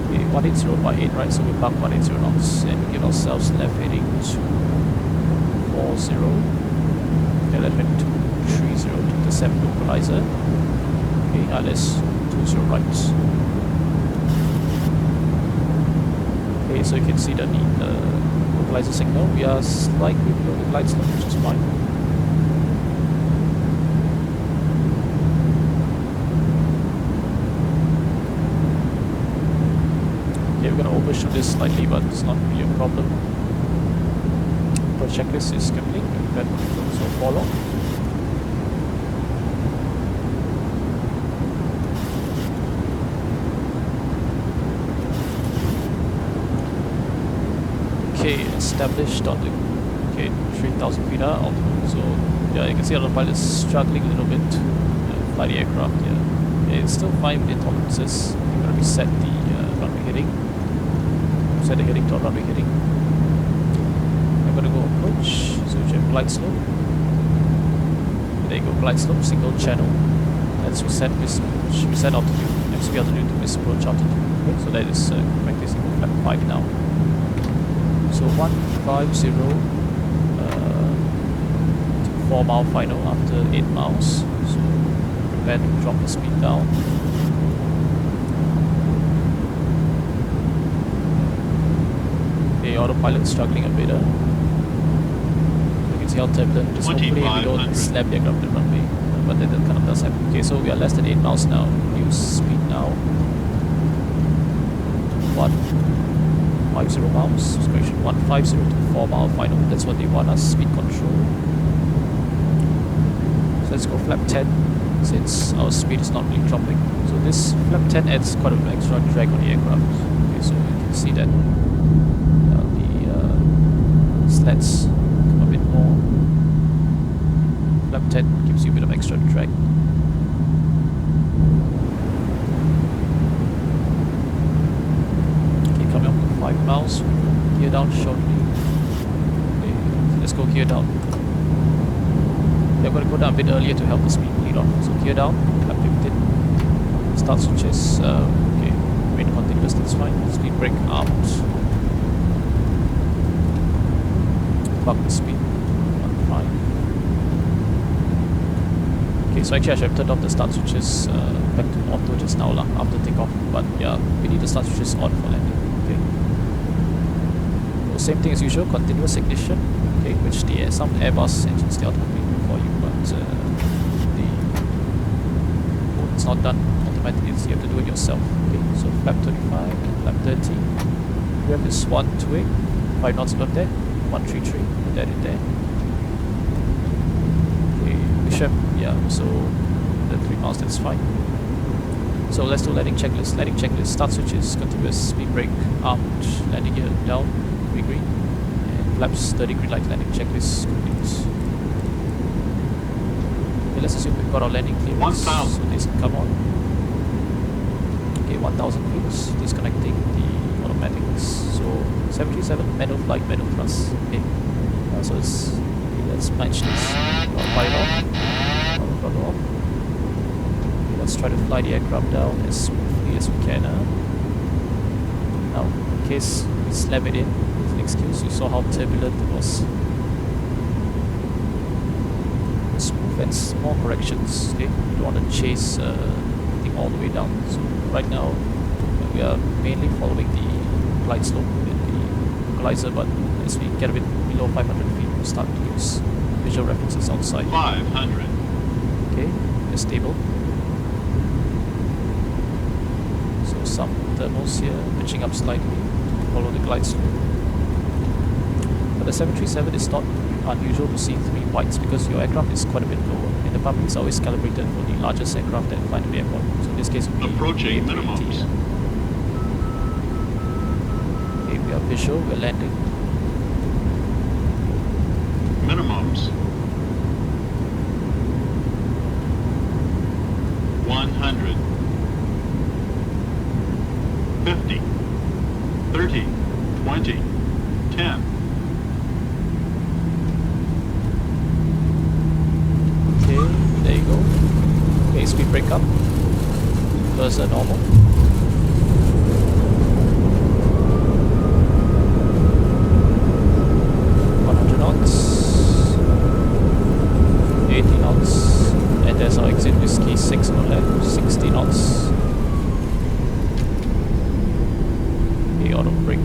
Okay, 180 by 8, right? So we mark 180 knots and we give ourselves left heading to 40. Okay, left heading to 30 to the 7 localizer. Okay, ILS 20 right. Okay, so you can see that in the localizer signal we are slightly below the glide slope, which is fine. Okay, we're going to overshoot this slightly, but it's not really a problem. The checklist is complete. So follow. Okay, established on the 3,000 feet altitude. So yeah, you can see autopilot is struggling a little bit to fly the aircraft. Yeah, it's still fine with the tolerances. You're going to reset the runway heading. Set the heading to runway heading. I'm going to go approach. So you have glide slope. There you go, glide slope, single channel. Let's reset reset altitude. Next altitude to approach altitude. Okay, so that is correctly single flap 5 now. So 150 to 4 mile final after 8 miles. So prepare to drop the speed down. Okay, autopilot struggling a bit. You can see how turbulent it is. Hopefully we don't slap the aircraft the runway, but that kind of does happen. Okay, so we are less than 8 miles now. Reduce speed now. 150 miles, correction, 150 to 4 mile final. That's what they want us, speed control. So let's go flap 10 since our speed is not really dropping. So this flap 10 adds quite an extra drag on the aircraft. Okay, so you can see that the slats come a bit more. Flap 10 gives you a bit of extra drag. Okay, coming up to 5 miles. Gear down shortly. Okay, let's go gear down. We're going to go down a bit earlier to help the speed lead on. So gear down, flap 15. Start switches. Okay, main continuous, that's fine. Speed brake out. Buck the speed. 1.5. Okay, so actually I should have turned off the start switches back to auto just now after takeoff. But yeah, we need the start switches on for landing. Okay. So same thing as usual, continuous ignition. Okay, which some Airbus engines they automatically do for you, but it's not done automatically. You have to do it yourself. Okay, so flap 35, flap 30. We have this 128, 5 knots above there, 133, put that in there. Okay, Bishop, yeah, so the 3 miles, that's fine. So let's do landing checklist. Landing checklist, start switches, continuous, speed brake, armed, landing gear down, be green, and flaps 30 green light, landing checklist complete. Okay, let's assume we've got our landing clearance, so this can come on. Okay, 1,000 feet, disconnecting the automatics. So 737 manual flight, manual thrust. Okay, so it's okay, let's match this. Autopilot off, autothrottle off. Okay, let's try to fly the aircraft down as smoothly as we can. Now, in case we slam it in, as an excuse, you saw how turbulent it was. Smooth and small corrections. Okay, you don't want to chase the thing all the way down. So right now we are mainly following the glide slope in the equalizer, but as we get a bit below 500 feet, we'll start to use visual references outside. 500. Okay, we're stable. So some thermals here, pitching up slightly to follow the glide slope. But the 737 is not unusual to see 3 whites because your aircraft is quite a bit lower, and the public is always calibrated for the largest aircraft that fly to the airport. So in this case, it would be Approaching A380. minimums. Okay, we are visual, we're landing. Minimums. 100. 50. 30. 20. 10. Okay, there you go. Okay, speed break up. Those are normal. knots, 80 knots, and there's our exit whiskey 6 on the left, 60 knots. Okay, auto brake,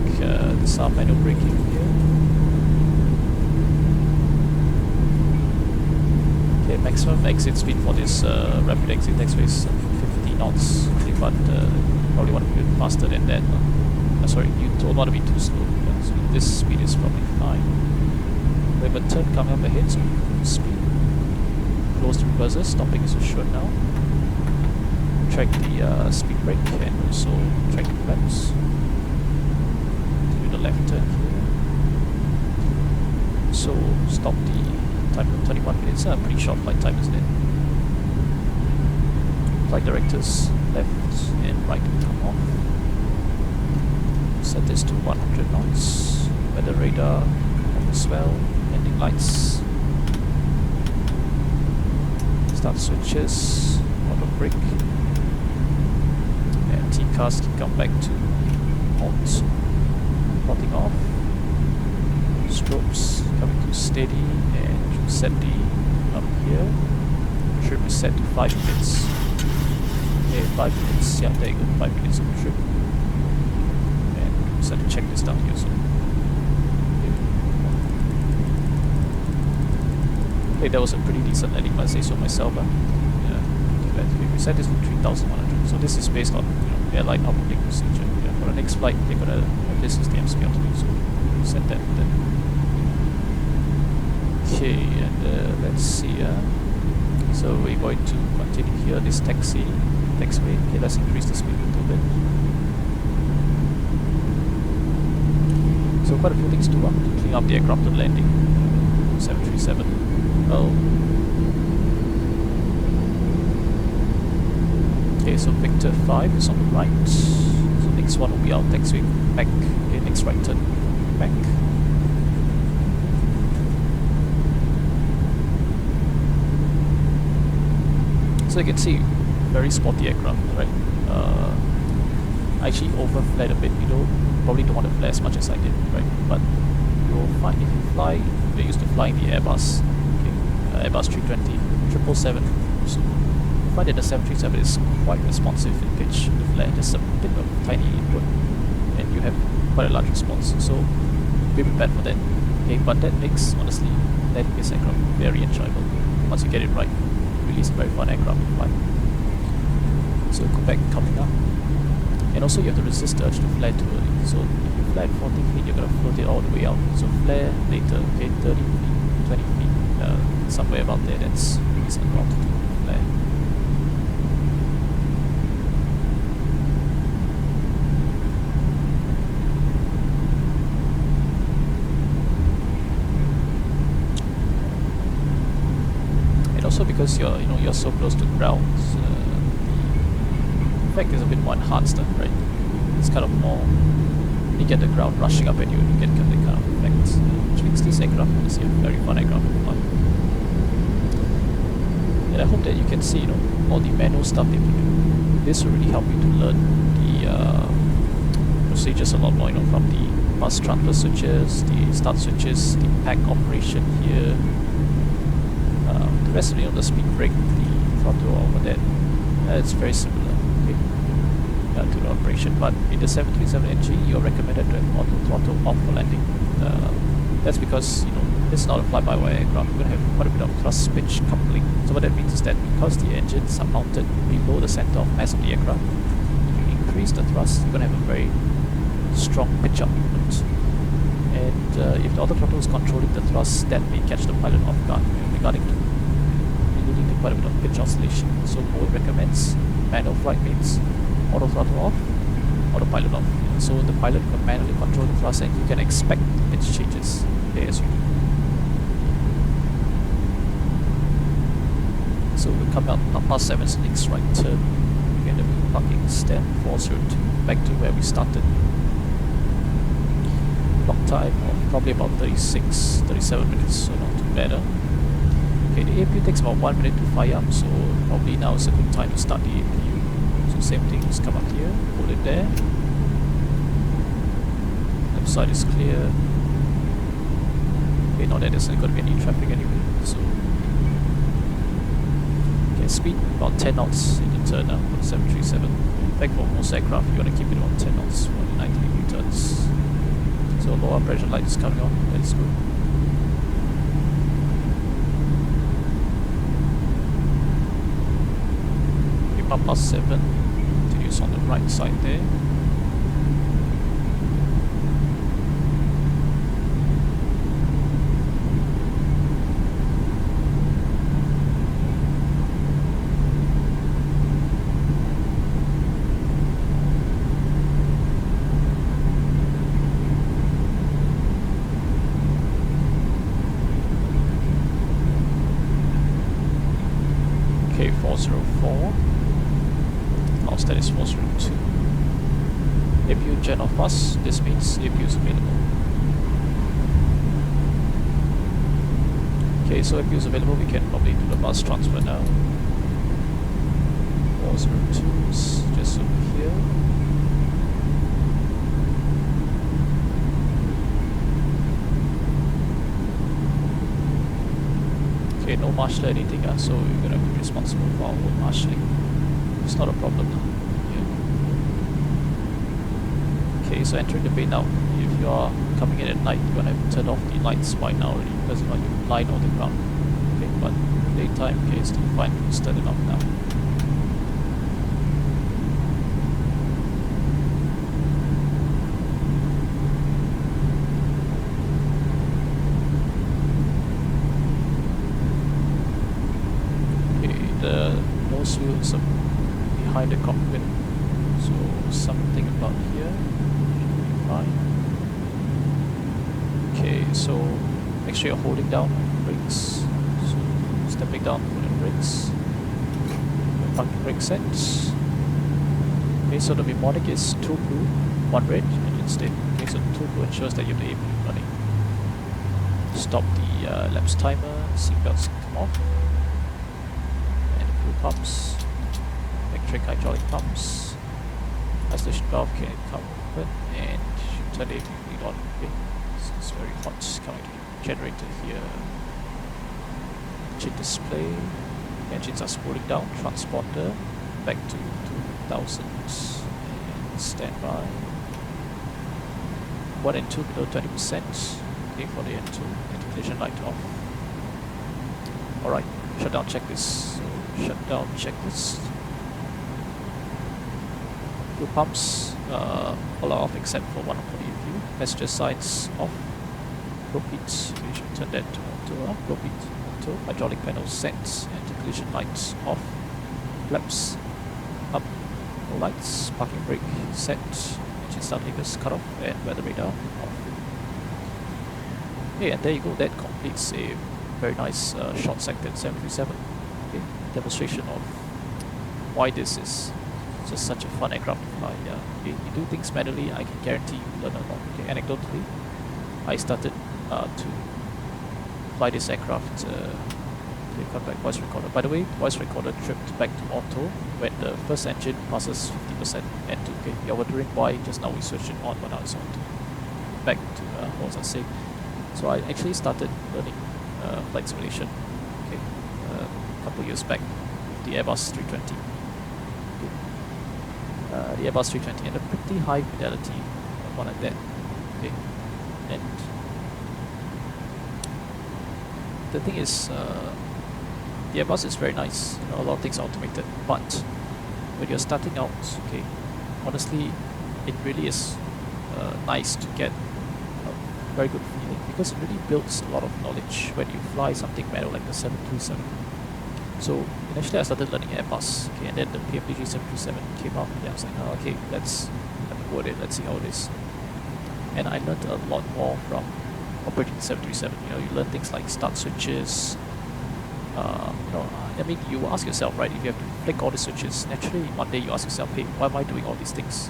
this is our manual braking here. Okay, maximum exit speed for this rapid exit taxiway is 50 knots, okay, but probably want to be a bit faster than that. Sorry, you don't want to be too slow, yeah, so this speed is probably fine. We have a turn coming up ahead, so speed. Close the reverser, stopping is assured now. Track the speed brake and also track the flaps. Do the left turn here. So stop the time of 21 minutes. Pretty short flight time, isn't it? Flight directors left and right come off. Set this to 100 knots. Weather radar as well. Landing lights. Start switches. Auto brake. And T-cars can come back to halt. Popping off. Strobes coming to steady, and you set the up here. Trip is set to 5 minutes. Okay, 5 minutes. Yeah, there you go. 5 minutes of trip. So to check this down here. So okay, that was a pretty decent landing, if I say so myself. Yeah, we set this to 3,100. So this is based on airline operating procedure. Yeah, for the next flight, they're gonna have this is the MCL to do. So we set that then. Okay, and let's see. So we're going to continue here. This taxiway. Okay, let's increase the speed a little bit. So quite a few things to do. Clean up the aircraft and landing. 737. Oh. Okay, so Victor 5 is on the right. So next one will be our taxiway back. Okay, next right turn back. So you can see, very spotty aircraft, right? I actually overflared a bit, probably don't want to flare as much as I did, right? But you'll find if you fly, we're used to flying the Airbus, okay? Airbus 320, 777. So you find that the 737 is quite responsive in pitch to flare. There's a bit of tiny input, and you have quite a large response. So be prepared for that, okay? But that makes, honestly, landing this aircraft very enjoyable. Once you get it right, really is a very fun aircraft to fly. So Quebec coming up. And also you have to resist the urge to flare too early. So if you flare at 40 feet, you're going to float it all the way out. So flare later, okay, 30 feet, 20 feet, somewhere about there, that's reasonable altitude to flare. And also because you're so close to the ground, the effect is a bit more enhanced, right? It's kind of more, you get the ground rushing up at you and you get that kind of effect, which makes this aircraft honestly a very fun aircraft to fly. And I hope that you can see, all the manual stuff that you do. This will really help you to learn the procedures a lot more, from the bus transfer switches, the start switches, the pack operation here, to rest of the speed brake, the throttle, all of that, it's very similar, okay, to the operation. But in the 737NG, you're recommended to have auto throttle off for landing. That's because this is not a fly-by-wire aircraft. You're going to have quite a bit of thrust pitch coupling. So what that means is that because the engines are mounted below the center of mass of the aircraft, if you increase the thrust, you're going to have a very strong pitch-up movement. And if the auto throttle is controlling the thrust, that may catch the pilot off guard regarding to leading to quite a bit of pitch oscillation. So Boeing recommends manual flight means auto throttle off, autopilot off. So the pilot can manually control the thrust, and you can expect pitch changes there as you do. So we come out past 7's next right turn. We end up with parking stand 402, back to where we started. Clock time of probably about 37 minutes, so not too bad. Okay, the APU takes about 1 minute to fire up, so probably now is a good time to start the APU. So same thing, just come up here, hold it there. Left side is clear. Okay, not that there's not going to be any traffic anyway, so speed about 10 knots in the turn now for the 737. In fact, for most aircraft, you want to keep it about 10 knots for the 90-degree turns. So lower pressure light is coming on, that is good. We pump past 7, continues on the right side there. Okay, 404. Mouse that is 402. APU gen off bus, this means APU is available. Okay, so APU is available, we can probably do the bus transfer now. 402 is just over here. Okay, no marshal or anything, so you're gonna be responsible for our own marshalling. It's not a problem now. Yeah. Okay, so entering the bay now. If you are coming in at night, you're gonna have to turn off the lights by now already because you're not lying on the ground. Okay, but daytime, okay, it's still fine. Just turn it off now. Nose wheels are behind the cockpit, so something about here should be fine. Okay, so make sure you're holding down brakes. So stepping down, holding brakes. The parking brake set. Okay, so the mnemonic is 2 blue, 1 red, engine state. Okay, so 2 blue ensures that you have the APU running. Stop the lapse timer, seatbelts come off. Pumps, electric hydraulic pumps, isolation valve can come open, and turn the APU on. Okay, so it's very hot coming to the generator here. Engine display, engines are spooling down, transponder back to 2000 and standby. 1 and 2 below 20%. Okay, for the N2, anti-collision light off. Alright, shutdown checklist. Shutdown checklist. Fuel pumps all are off except for one of the APU. Passenger sides off. Propit, we should turn that to auto. Propit, auto. Hydraulic panel set. Anti-collision lights off. Flaps up. No lights. Parking brake set. Engine start levers cut off. And weather radar off. Okay, and there you go. That completes a very nice short-sected 737. Okay, demonstration of why this is just such a fun aircraft to fly. Yeah, okay, you do things manually, I can guarantee you learn a lot. Okay, anecdotally, I started to fly this aircraft. Okay, come back, voice recorder. By the way, voice recorder tripped back to auto when the first engine passes 50% N2. Okay, you're wondering why just now we switched it on, but now it's on. Back to what was I saying? So I actually started learning flight simulation. Okay, couple years back, the Airbus 320. The Airbus 320 had a pretty high fidelity one like that. Okay, and the thing is, the Airbus is very nice. You know, a lot of things are automated, but when you're starting out, okay, honestly, it really is nice to get a very good feeling because it really builds a lot of knowledge when you fly something manual like the 737. So initially I started learning Airbus, okay, and then the PMDG 737 came out, and I was like, oh, okay, let's have a go at it, let's see how it is. And I learned a lot more from operating the 737. You know, you learn things like start switches. You know, I mean, you ask yourself, right, if you have to flick all the switches, naturally one day you ask yourself, hey, why am I doing all these things,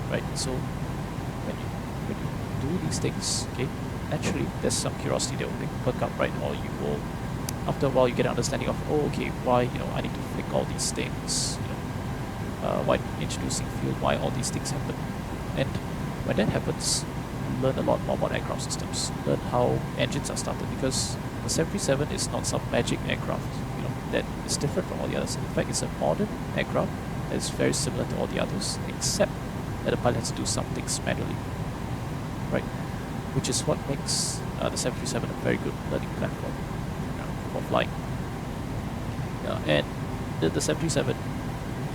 right? So when you do these things, okay, naturally there's some curiosity that will perk up, right? Or you will, after a while, you get an understanding of, oh, okay, why, you know, I need to flick all these things, you know, why introducing fuel, why all these things happen. And when that happens, you learn a lot more about aircraft systems, learn how engines are started, because the 737 is not some magic aircraft, you know, that is different from all the others. In fact, it's a modern aircraft that is very similar to all the others, except that the pilot has to do some things manually, right? Which is what makes the 737 a very good learning platform, you know, for flying. And the 737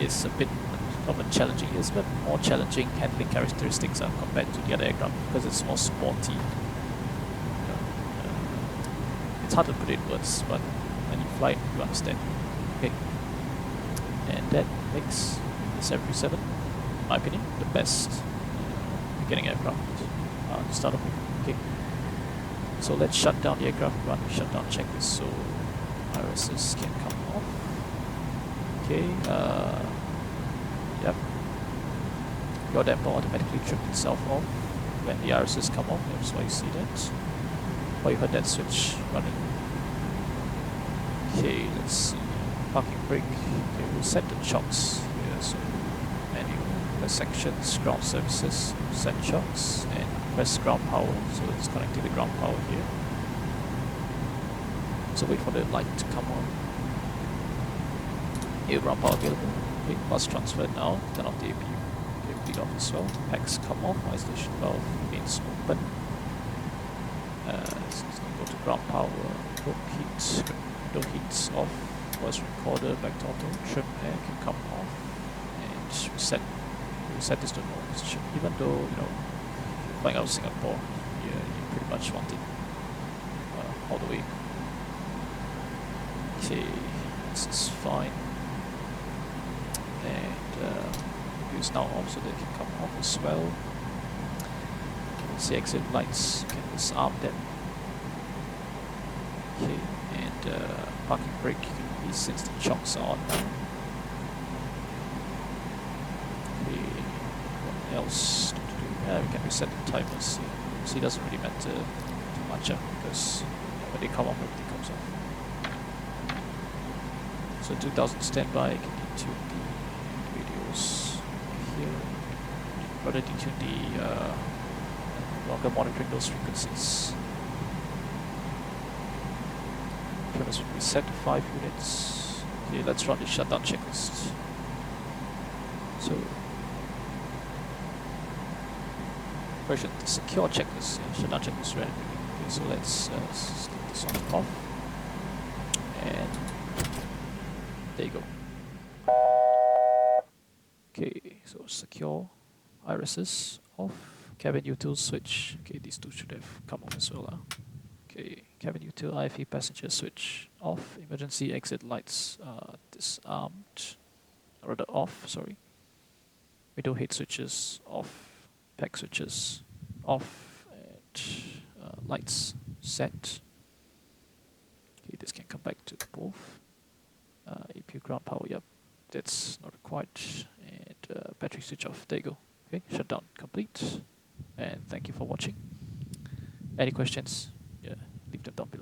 is a bit of a challenging, it's a bit more challenging handling characteristics compared to the other aircraft because it's more sporty. It's hard to put it in words, but when you fly it, you understand. Okay, and that makes the 737, in my opinion, the best beginning aircraft to start off with. Okay, so let's shut down the aircraft, run the shutdown checklist so irises can come off. Okay, yep. Your damper automatically tripped itself off when the irises come off. That's why you see that. Oh, you heard that switch running. Okay, let's see. Parking brake. Okay, we'll set the chocks here. So manual, press sections, ground services, set chocks, and press ground power. So it's connecting the ground power here. So wait for the light to come on. Here, ground power available. Okay, bus transfer now. Turn off the APU. Okay, bleed off as well. Packs come off. Isolation valve remains open. So it's going to go to ground power. Window heats off. Voice recorder back to auto. Trim air can come off. And reset this to normal position. Even though, you know, flying out of Singapore, you pretty much want it all the way. Okay, this is fine. And it's now off so they can come off as well. See exit lights, you can disarm them. Okay, and parking brake you can release since the chocks are on now. Okay, what else to do? Yeah, we can reset the timers here. See, it doesn't really matter too much because when they come off, everything comes off. So 2000 standby, you can detune the radios here. Rather detune the longer monitoring those frequencies. Premise will be set to 5 units. Okay, let's run the shutdown checklist. So, version the secure checklist. Yeah, shutdown checklist ready. Okay, so let's stick this on off. And there you go. Okay, so secure irises off. Cabin util switch. Okay, these two should have come off as well. Okay, cabin util IFE passenger switch off. Emergency exit lights disarmed. Or rather off, sorry. Window head switches off. Pack switches off. And lights set. Okay, this can come back to both. APU ground power, yep. That's not required. And battery switch off. There you go. Okay, shutdown complete. And thank you for watching. Any questions? Yeah, leave them down below.